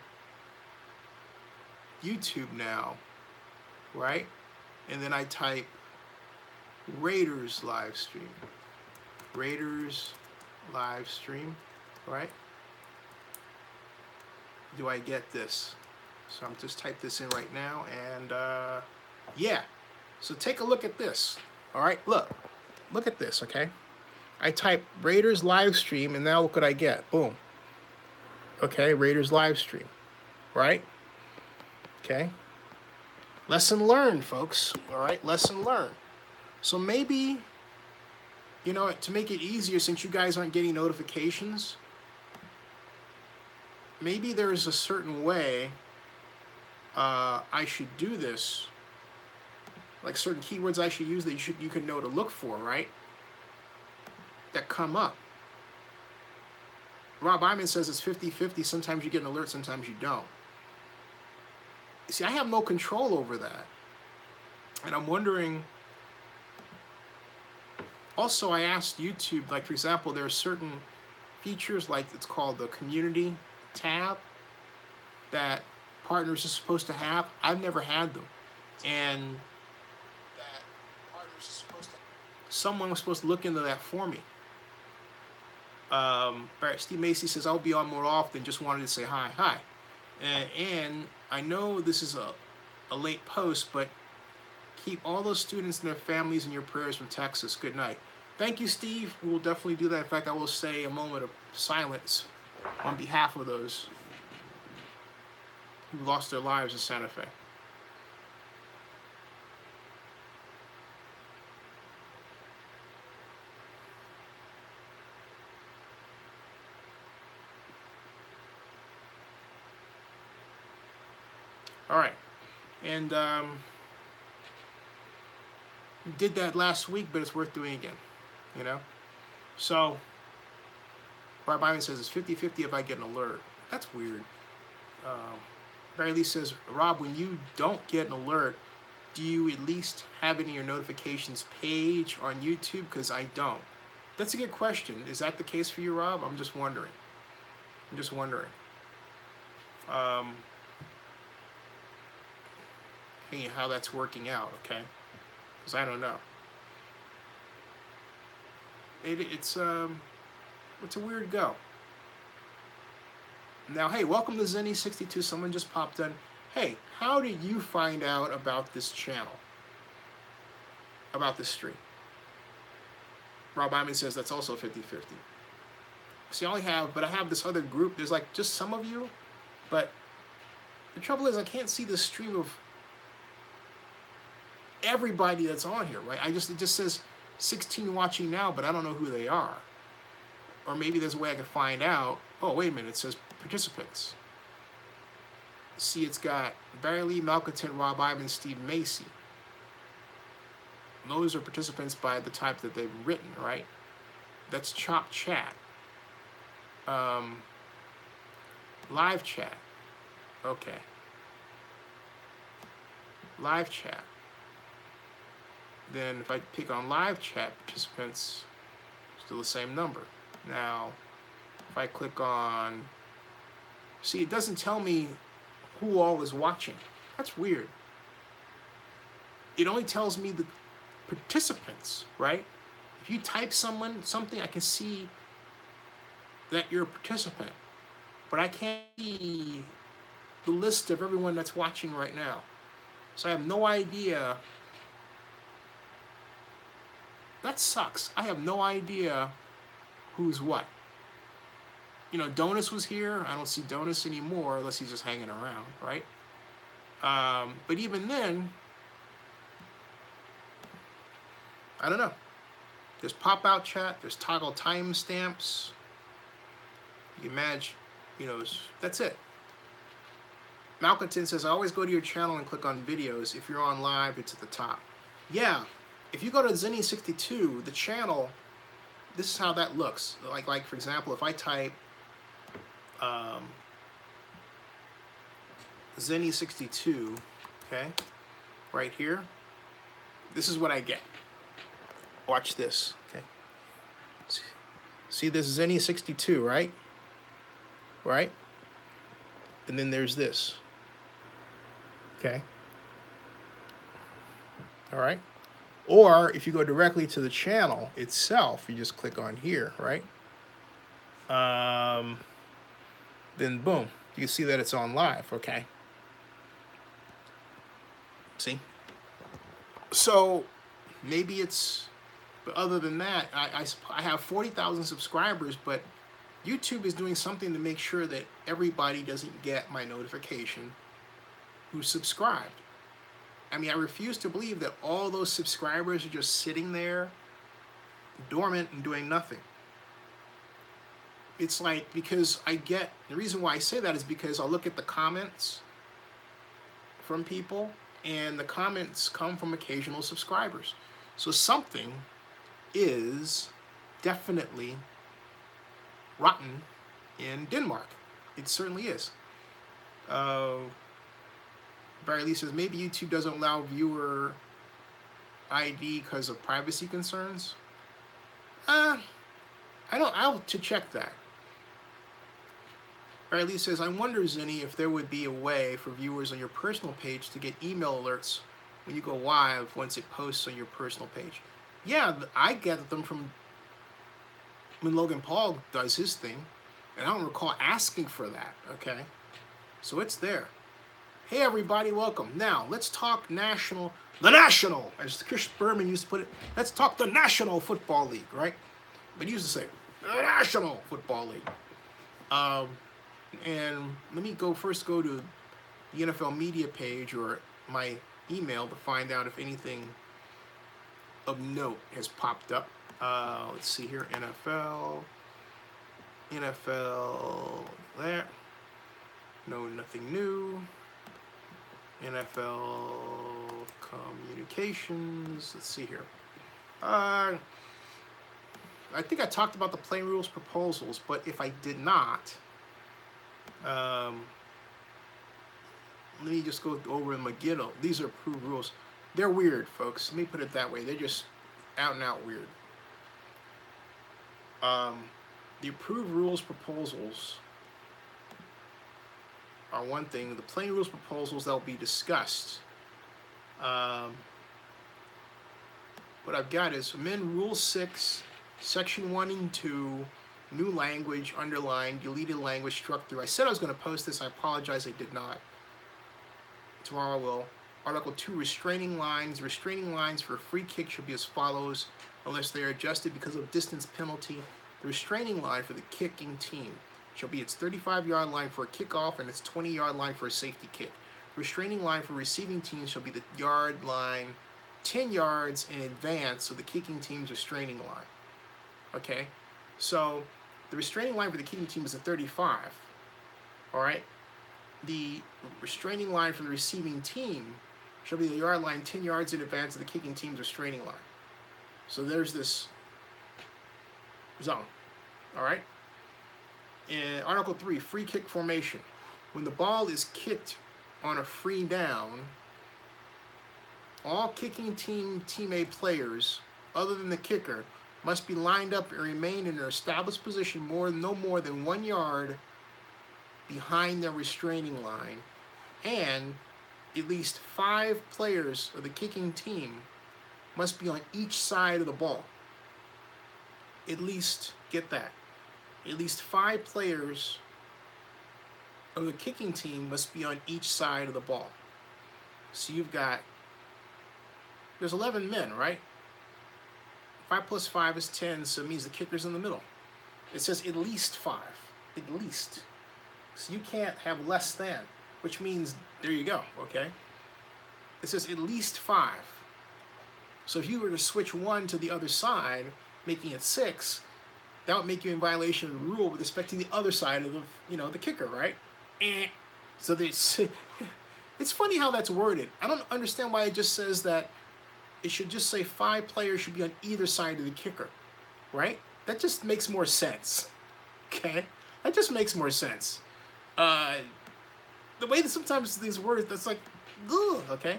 YouTube now, right? And then I type Raiders live stream. Raiders live stream, right? Do I get this? So I'm just type this in right now, and yeah. So take a look at this. All right, look at this, okay? I type Raiders live stream, and now look what I get. Boom. Okay, Raiders live stream, right? Okay. Lesson learned, folks. All right, lesson learned. So maybe, you know, to make it easier, since you guys aren't getting notifications, maybe there's a certain way I should do this, like certain keywords I should use that you can know to look for, right? That come up. Rob Iman says it's 50-50. Sometimes you get an alert, sometimes you don't. See, I have no control over that. And I'm wondering, also I asked YouTube, like for example, there are certain features, like it's called the community tab, that partners are supposed to have. I've never had them. And that partners are supposed to, someone was supposed to look into that for me. Steve Macy says, I'll be on more often, just wanted to say hi. And I know this is a late post, but keep all those students and their families in your prayers from Texas. Good night. Thank you, Steve. We will definitely do that. In fact, I will say a moment of silence on behalf of those who lost their lives in Santa Fe. All right, and did that last week, but it's worth doing again, you know? So, Rob Ivan says it's 50-50 if I get an alert. That's weird. Barry Lee says, Rob, when you don't get an alert, do you at least have it in your notifications page on YouTube? Because I don't. That's a good question. Is that the case for you, Rob? I'm just wondering. How that's working out, okay? Because I don't know. It's a weird go. Now, hey, welcome to Zinni62. Someone just popped in. Hey, how did you find out about this channel? About this stream? Rob Iman says that's also 50-50. See, I have this other group. There's like just some of you, but the trouble is I can't see the stream of everybody that's on here, right? It just says 16 watching now, but I don't know who they are. Or maybe there's a way I can find out. Oh, wait a minute, it says participants. See, it's got Barry Lee, Malcontent, Rob Ivan, Steve Macy. Those are participants by the type that they've written, right? That's Chop Chat. Live chat. Okay. Live chat. Then if I pick on live chat participants, still the same number. Now, if I click on, see, it doesn't tell me who all is watching. That's weird. It only tells me the participants, right? If you type something, I can see that you're a participant, but I can't see the list of everyone that's watching right now. So I have no idea. That sucks. I have no idea who's what. You know, Donus was here. I don't see Donus anymore unless he's just hanging around, right? But even then, I don't know. There's pop-out chat. There's toggle timestamps. You can manage, that's it. Malcolmton says, I always go to your channel and click on videos. If you're on live, it's at the top. Yeah, if you go to Zenny62, the channel, this is how that looks. Like for example, if I type Zenny62, okay, right here, this is what I get. Watch this, okay. See this Zenny62, right? Right? And then there's this. Okay. All right. Or if you go directly to the channel itself, you just click on here, right? Then boom, you can see that it's on live. Okay. See? So maybe it's, but other than that, I have 40,000 subscribers, but YouTube is doing something to make sure that everybody doesn't get my notification who's subscribed. I mean, I refuse to believe that all those subscribers are just sitting there dormant and doing nothing. It's like, because the reason why I say that is because I'll look at the comments from people, and the comments come from occasional subscribers. So something is definitely rotten in Denmark. It certainly is. Barry Lee says, maybe YouTube doesn't allow viewer ID because of privacy concerns. I'll to check that. Barry Lee says, I wonder, Zenny, if there would be a way for viewers on your personal page to get email alerts when you go live once it posts on your personal page. Yeah, I get them from when Logan Paul does his thing, and I don't recall asking for that, okay? So it's there. Hey everybody, welcome. Now, let's talk the national, as Chris Berman used to put it, let's talk the National Football League, right? But he used to say, the National Football League. And let me first go to the NFL media page or my email to find out if anything of note has popped up. Let's see here, NFL, there. No, nothing new. NFL communications. Let's see here. I think I talked about the play rules proposals, but if I did not, let me just go over them again. These are approved rules. They're weird, folks. Let me put it that way. They're just out and out weird. The approved rules proposals are one thing. The plain rules proposals that will be discussed. What I've got is amend Rule 6, Section 1 and 2, new language, underlined, deleted language, struck through. I said I was going to post this. I apologize, I did not. Tomorrow I will. Article 2, restraining lines. Restraining lines for a free kick should be as follows, unless they are adjusted because of distance penalty. The restraining line for the kicking team shall be its 35-yard line for a kickoff and its 20-yard line for a safety kick. The restraining line for receiving teams shall be the yard line 10 yards in advance of the kicking team's restraining line. Okay? So the restraining line for the kicking team is a 35. All right? The restraining line for the receiving team shall be the yard line 10 yards in advance of the kicking team's restraining line. So there's this zone. All right? In Article 3, free kick formation. When the ball is kicked on a free down, all kicking teammate players, other than the kicker, must be lined up and remain in their established position no more than 1 yard behind their restraining line, and at least 5 players of the kicking team must be on each side of the ball. At least, get that, at least 5 players of the kicking team must be on each side of the ball. So there's 11 men, right? 5 plus 5 is 10, so it means the kicker's in the middle. It says at least 5, at least. So you can't have less than, which means, there you go, okay? It says at least 5. So if you were to switch one to the other side, making it 6, that would make you in violation of the rule with respect to the other side of the kicker, right? So there's, it's funny how that's worded. I don't understand why it just says that it should just say 5 players should be on either side of the kicker, right? That just makes more sense. Okay, that just makes more sense. The way that sometimes these words, that's like, ugh, okay.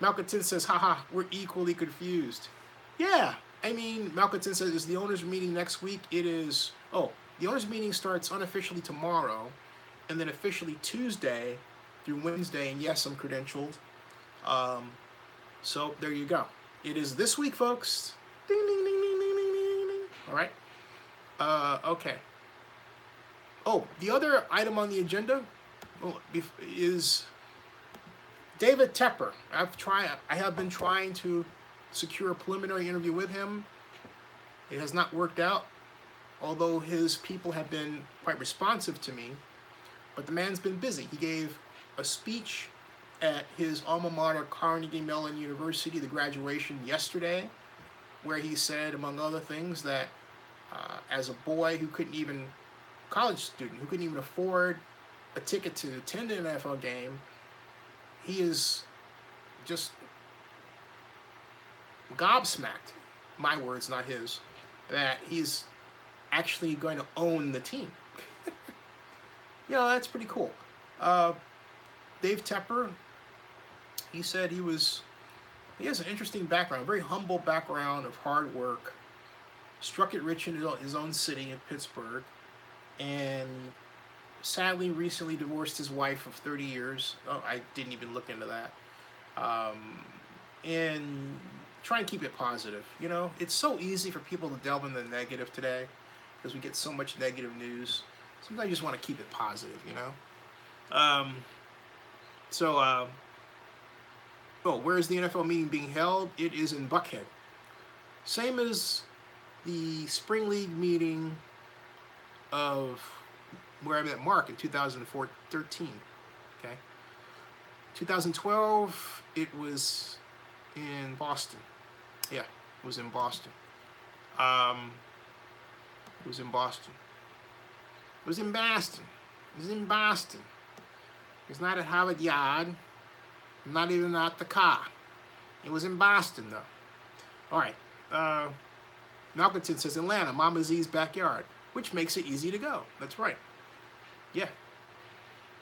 Malcolm says, haha, we're equally confused. Yeah, I mean, Malcolm says, is the owners' meeting next week? It is, the owners' meeting starts unofficially tomorrow, and then officially Tuesday through Wednesday, and yes, I'm credentialed. So there you go. It is this week, folks. Ding, ding, ding, ding, ding, ding, ding, ding. All right. Okay. Oh, the other item on the agenda is David Tepper. I have been trying to secure a preliminary interview with him. It has not worked out, although his people have been quite responsive to me. But the man's been busy. He gave a speech at his alma mater, Carnegie Mellon University, the graduation yesterday, where he said, among other things, that as a boy college student who couldn't even afford a ticket to attend an NFL game, he is just gobsmacked, my words, not his, that he's actually going to own the team. That's pretty cool. Dave Tepper, he said he has an interesting background, a very humble background of hard work, struck it rich in his own city in Pittsburgh, and sadly recently divorced his wife of 30 years. Oh, I didn't even look into that. And try and keep it positive. It's so easy for people to delve into the negative today because we get so much negative news. Sometimes you just want to keep it positive, where is the NFL meeting being held? It is in Buckhead. Same as the Spring League meeting of where I met Mark in 2013. Okay. 2012, it was in Boston. Yeah, it was in Boston. It was in Boston. It was in Boston. It was in Boston. It's not at Harvard Yard. Not even at the car. It was in Boston, though. All right. Malcolmson says Atlanta, Mama Z's backyard, which makes it easy to go. That's right. Yeah.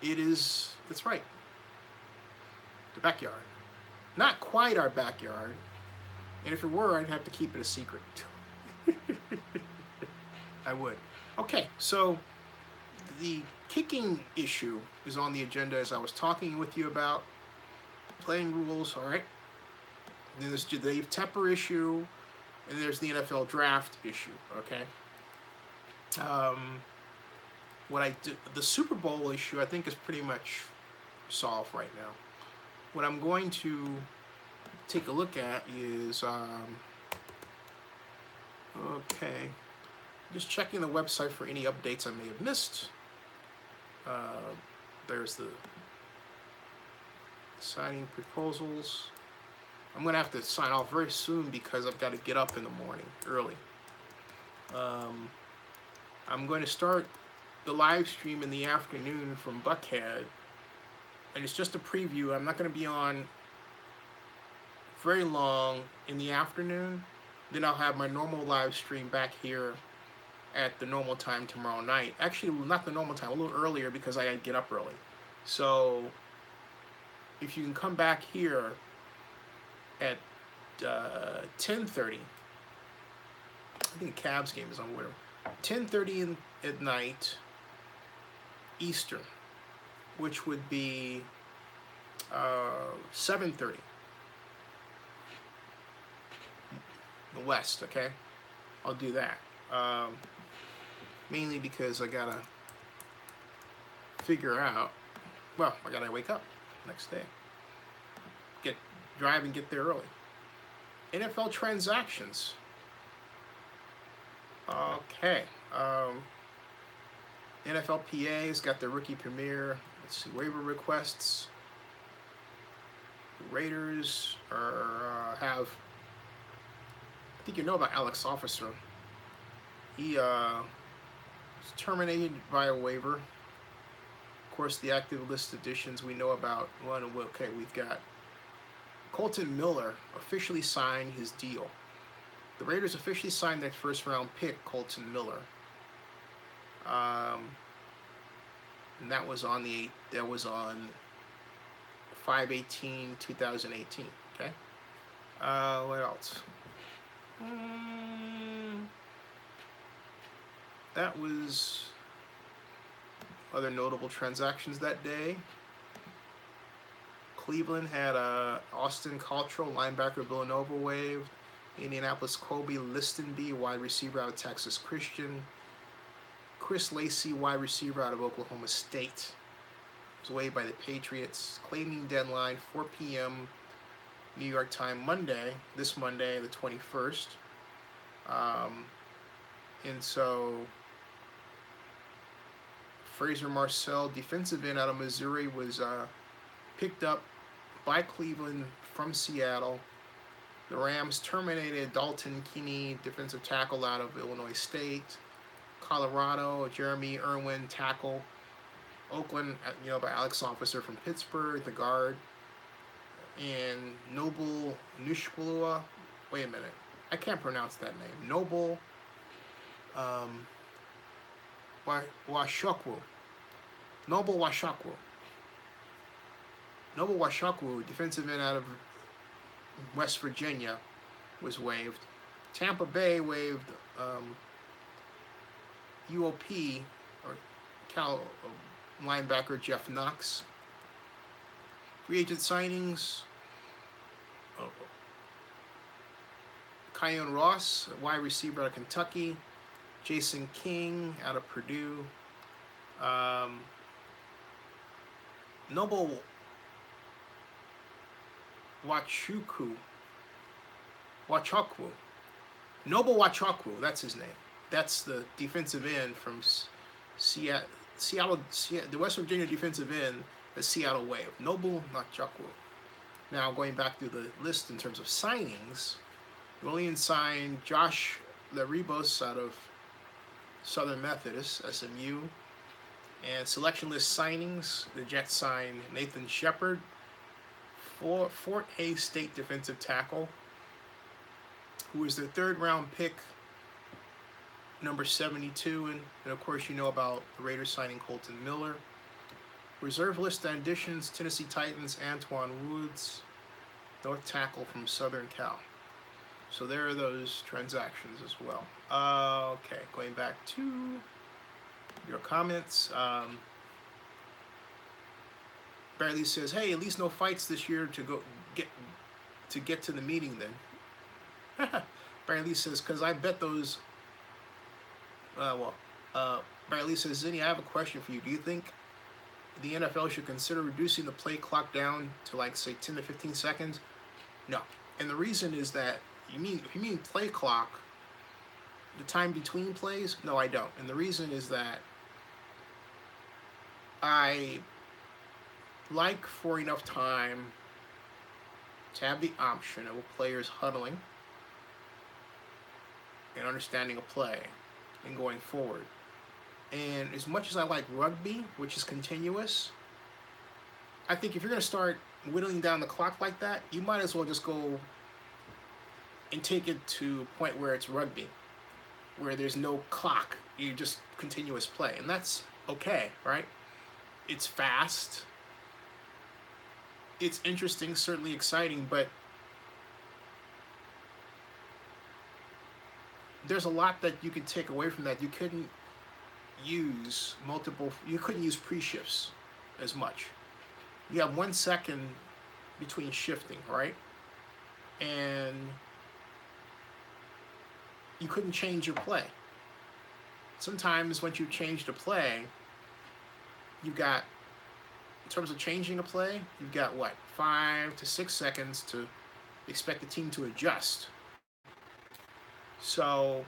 It is. That's right. The backyard. Not quite our backyard. And if it were, I'd have to keep it a secret. I would. Okay, so the kicking issue is on the agenda, as I was talking with you about. Playing rules, all right. Then there's the Dave Tepper issue, and there's the NFL draft issue, okay. The Super Bowl issue, I think, is pretty much solved right now. What I'm going to take a look at is, okay, just checking the website for any updates I may have missed. There's the signing proposals. I'm going to have to sign off very soon because I've got to get up in the morning early. I'm going to start the live stream in the afternoon from Buckhead, and it's just a preview. I'm not going to be on very long in the afternoon. Then I'll have my normal live stream back here at the normal time tomorrow night. Actually, not the normal time, a little earlier because I get up early. So if you can come back here at 10:30, I think the Cavs game is on whatever, 10:30 at night Eastern, which would be 7:30 the West. Okay, I'll do that. Mainly because I gotta figure out. Well, I gotta wake up next day. Drive and get there early. NFL transactions. Okay. NFLPA's got their rookie premiere. Let's see, waiver requests. The Raiders have think you know about Alex Officer. He was terminated by a waiver. Of course, the active list additions we know about. Well, okay, we've got Colton Miller officially signed his deal. The Raiders officially signed their first round pick, Colton Miller. And that was on 5/18/2018. Okay. What else? That was other notable transactions that day. Cleveland had Austin Cottrell, linebacker, Villanova, waived. Indianapolis, Kobe Listenby, wide receiver out of Texas Christian. Chris Lacey, wide receiver out of Oklahoma State, was waived by the Patriots. Claiming deadline 4 p.m. New York time this Monday, the 21st. And so Fraser Marcel, defensive end out of Missouri, was picked up by Cleveland from Seattle. The Rams terminated Dalton Keeney, defensive tackle out of Illinois State. Colorado, Jeremy Irwin, tackle. Oakland, by Alex Officer from Pittsburgh, the guard. And Noble Nushpulua, wait a minute, I can't pronounce that name. Noble Washokwu. Noble Washokwu, defensive end out of West Virginia, was waived. Tampa Bay waived UOP, or Cal linebacker Jeff Knox. Free agent signings: Kyon Ross, wide receiver out of Kentucky. Jason King out of Purdue. Noble Wachukwu. Noble Wachukwu, that's his name. That's the defensive end from Seattle, the West Virginia defensive end that Seattle waived. Noble Wachukwu. Now, going back through the list in terms of signings, New Orleans signed Josh Laribos out of Southern Methodist, SMU. And selection list signings, the Jets signed Nathan Shepard, Fort Hays State defensive tackle, who was their third-round pick, number 72. And of course, you know about the Raiders signing Colton Miller. Reserve list additions: Tennessee Titans, Antoine Woods, north tackle from Southern Cal. So there are those transactions as well. Okay, going back to your comments. Barry says, "Hey, at least no fights this year to get to the meeting then." Barry says, "Because I bet those." Barry says, "Zinni, I have a question for you. Do you think the NFL should consider reducing the play clock down to, like, say 10 to 15 seconds? No. And the reason is that if you mean play clock, the time between plays, no, I don't. And the reason is that I like for enough time to have the option of players huddling and understanding a play and going forward. And as much as I like rugby, which is continuous, I think if you're going to start whittling down the clock like that, you might as well just go and take it to a point where it's rugby, where there's no clock, you just continuous play. And that's okay, right? It's fast. It's interesting, certainly exciting, but there's a lot that you could take away from that. You couldn't use pre-shifts as much. You have 1 second between shifting, right? And you couldn't change your play. Sometimes once you change the play, you've got, in terms of changing a play, you've got 5 to 6 seconds to expect the team to adjust. So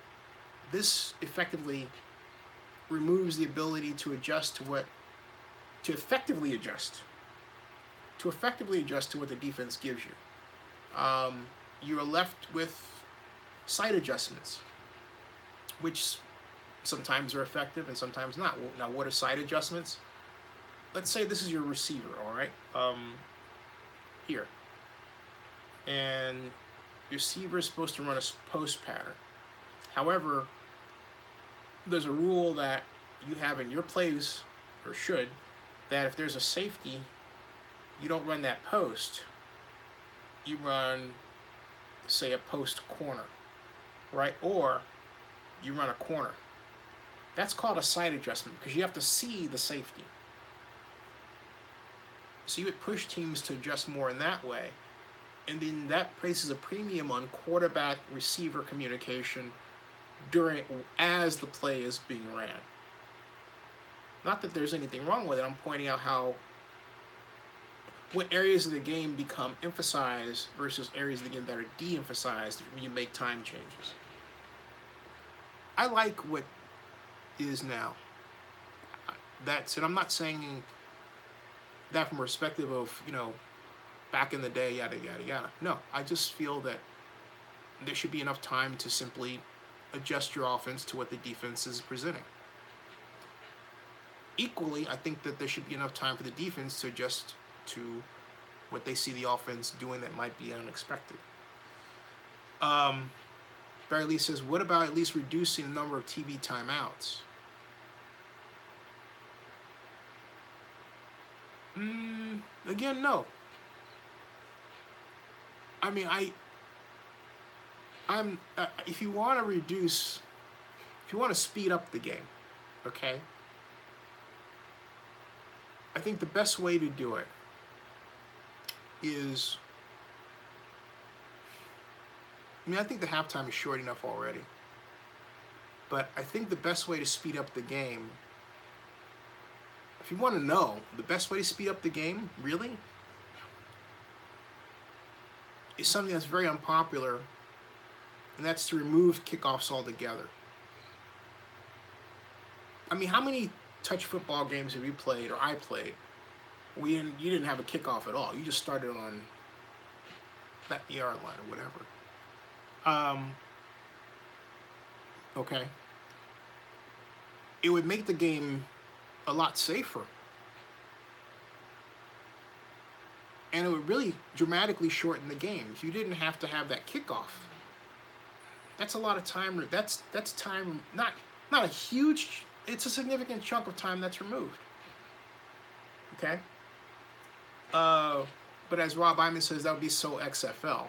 this effectively removes the ability to adjust to effectively adjust to what the defense gives you. You're left with sight adjustments, which sometimes are effective and sometimes not. Now, what are sight adjustments? Let's say this is your receiver, all right? Here. And your receiver is supposed to run a post pattern. However, there's a rule that you have in your plays, or should, that if there's a safety, you don't run that post. You run, say, a post corner, right? Or you run a corner. That's called a sight adjustment because you have to see the safety. So you would push teams to adjust more in that way. And then that places a premium on quarterback receiver communication as the play is being ran. Not that there's anything wrong with it. I'm pointing out what areas of the game become emphasized versus areas of the game that are de-emphasized when you make time changes. I like what is now. That's it. I'm not saying that from a perspective of, back in the day, yada, yada, yada. No, I just feel that there should be enough time to simply adjust your offense to what the defense is presenting. Equally, I think that there should be enough time for the defense to adjust to what they see the offense doing that might be unexpected. Barry Lee says, what about at least reducing the number of TV timeouts? Again, no. I mean, if you want to speed up the game, okay? I think the best way to do it is, I think the halftime is short enough already. But I think the best way to speed up the game, if you want to know the best way to speed up the game, really, is something that's very unpopular, and that's to remove kickoffs altogether. I mean, how many touch football games have you played, or I played, you didn't have a kickoff at all? You just started on that yard line or whatever. Okay. It would make the game a lot safer. And it would really dramatically shorten the game if you didn't have to have that kickoff. That's a lot of time. That's time, not a huge, it's a significant chunk of time that's removed. Okay? But as Rob Iman says, that would be so XFL.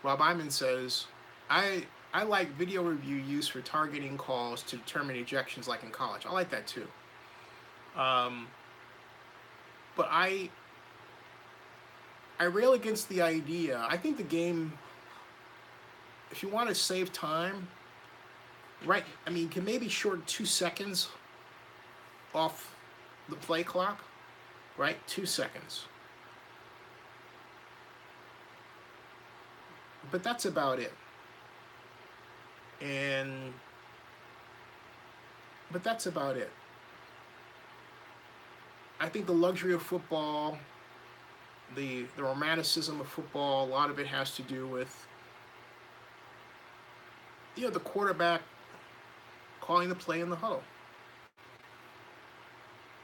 Rob Iman says, I like video review used for targeting calls to determine ejections like in college. I like that too. But I rail against the idea. I think the game, if you want to save time, right? I mean, you can maybe shorten 2 seconds off the play clock, right? 2 seconds. But that's about it. But that's about it. I think the luxury of football, the romanticism of football, a lot of it has to do with, the quarterback calling the play in the huddle.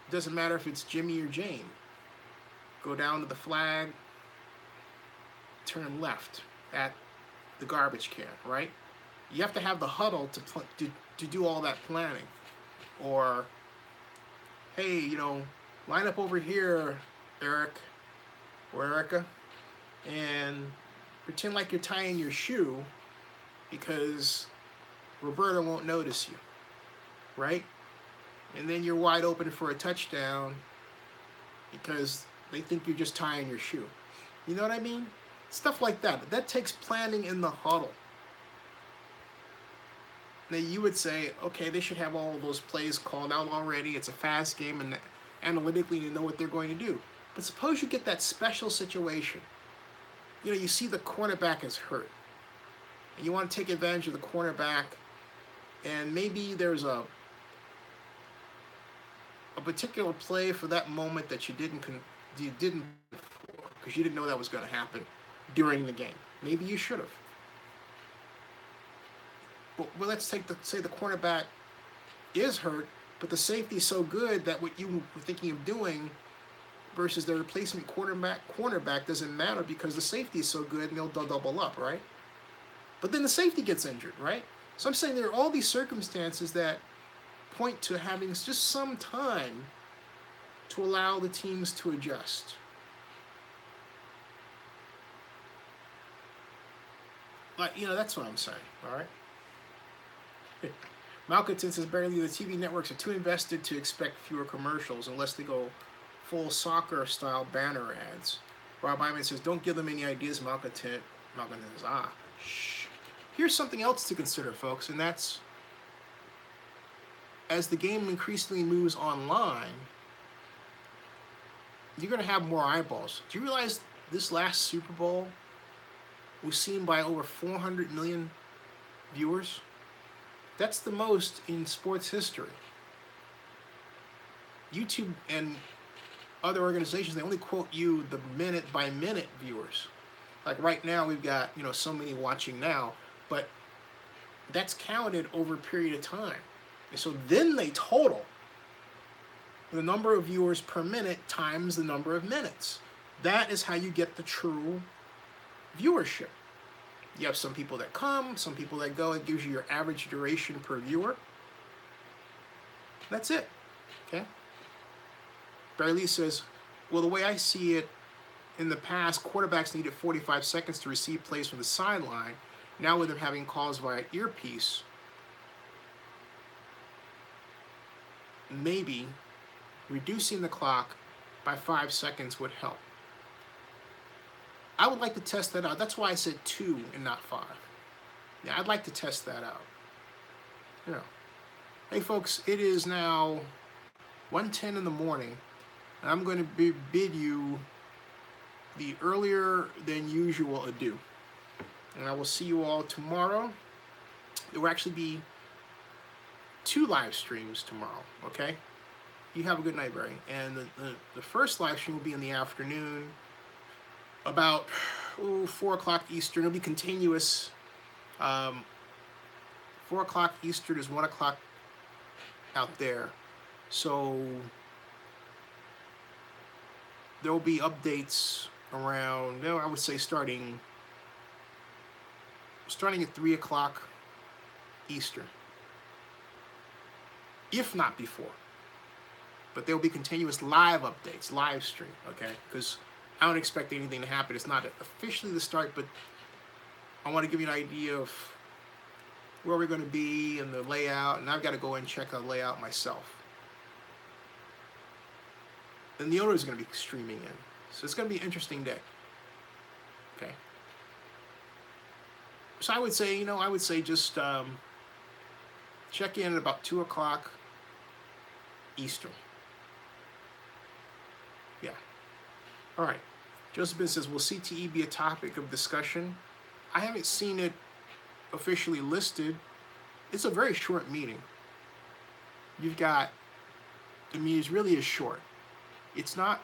It doesn't matter if it's Jimmy or Jane. Go down to the flag, turn left at the garbage can, right? You have to have the huddle to do all that planning. Or, hey, line up over here, Eric or Erica, and pretend like you're tying your shoe because Roberta won't notice you, right? And then you're wide open for a touchdown because they think you're just tying your shoe. You know what I mean? Stuff like that. That takes planning in the huddle. Now you would say, okay, they should have all of those plays called out already. It's a fast game, and analytically they know what they're going to do. But suppose you get that special situation. You see the cornerback is hurt. And you want to take advantage of the cornerback, and maybe there's a particular play for that moment that you didn't before, because you didn't know that was going to happen during the game. Maybe you should have. But well, let's say the cornerback is hurt, but the safety is so good that what you were thinking of doing versus the replacement cornerback doesn't matter because the safety is so good and they'll double up, right? But then the safety gets injured, right? So I'm saying there are all these circumstances that point to having just some time to allow the teams to adjust. Like, that's what I'm saying, all right? Malcolmton says, barely the TV networks are too invested to expect fewer commercials unless they go full soccer-style banner ads. Rob Hyman says, don't give them any ideas, Malcolmton. Malcolmton says, shh. Here's something else to consider, folks, and that's as the game increasingly moves online, you're going to have more eyeballs. Do you realize this last Super Bowl was seen by over 400 million viewers? That's the most in sports history. YouTube and other organizations, they only quote you the minute-by-minute viewers. Like right now, we've got, so many watching now, but that's counted over a period of time. And so then they total the number of viewers per minute times the number of minutes. That is how you get the true viewership. You have some people that come, some people that go. It gives you your average duration per viewer. That's it. Okay? Barry Lee says, well, the way I see it, in the past, quarterbacks needed 45 seconds to receive plays from the sideline. Now with them having calls via earpiece, maybe reducing the clock by 5 seconds would help. I would like to test that out. That's why I said 2 and not 5. Yeah, I'd like to test that out. Hey, folks, it is now 1:10 in the morning, and I'm going to bid you the earlier than usual adieu. And I will see you all tomorrow. There will actually be 2 live streams tomorrow, okay? You have a good night, Barry. And the first live stream will be in the afternoon, about 4 o'clock Eastern. It'll be continuous. 4 o'clock Eastern is 1 o'clock out there. So there will be updates around, I would say starting at 3 o'clock Eastern, if not before. But there will be continuous live updates, live stream, okay? Because I don't expect anything to happen. It's not officially the start, but I want to give you an idea of where we're going to be and the layout, and I've got to go and check out the layout myself. And the owner is going to be streaming in. So it's going to be an interesting day. Okay. So I would say, just check in at about 2 o'clock Eastern. Yeah. All right. Josephine says, will CTE be a topic of discussion? I haven't seen it officially listed. It's a very short meeting. You've got, the meeting really is short. It's not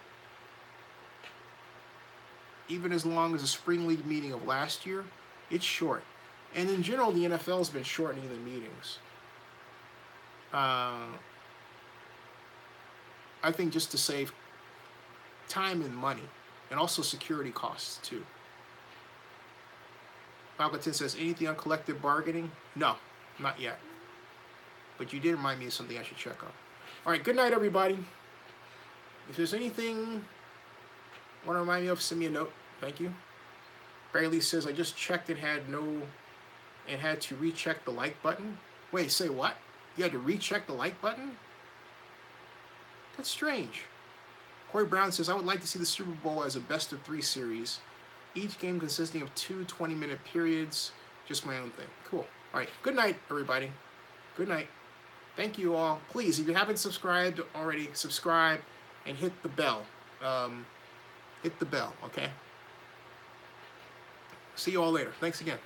even as long as the Spring League meeting of last year. It's short. And in general, the NFL has been shortening the meetings. I think just to save time and money, and also security costs too. Palpatine says, anything on collective bargaining? No, not yet. But you did remind me of something I should check on. All right, good night, everybody. If there's anything you want to remind me of, send me a note. Thank you. Barry Lee says, I just checked and had to recheck the like button. Wait, say what? You had to recheck the like button? That's strange. Corey Brown says, I would like to see the Super Bowl as a best-of-3 series. Each game consisting of 2 20-minute periods. Just my own thing. Cool. All right. Good night, everybody. Good night. Thank you all. Please, if you haven't subscribed already, subscribe and hit the bell. Hit the bell, okay? See you all later. Thanks again.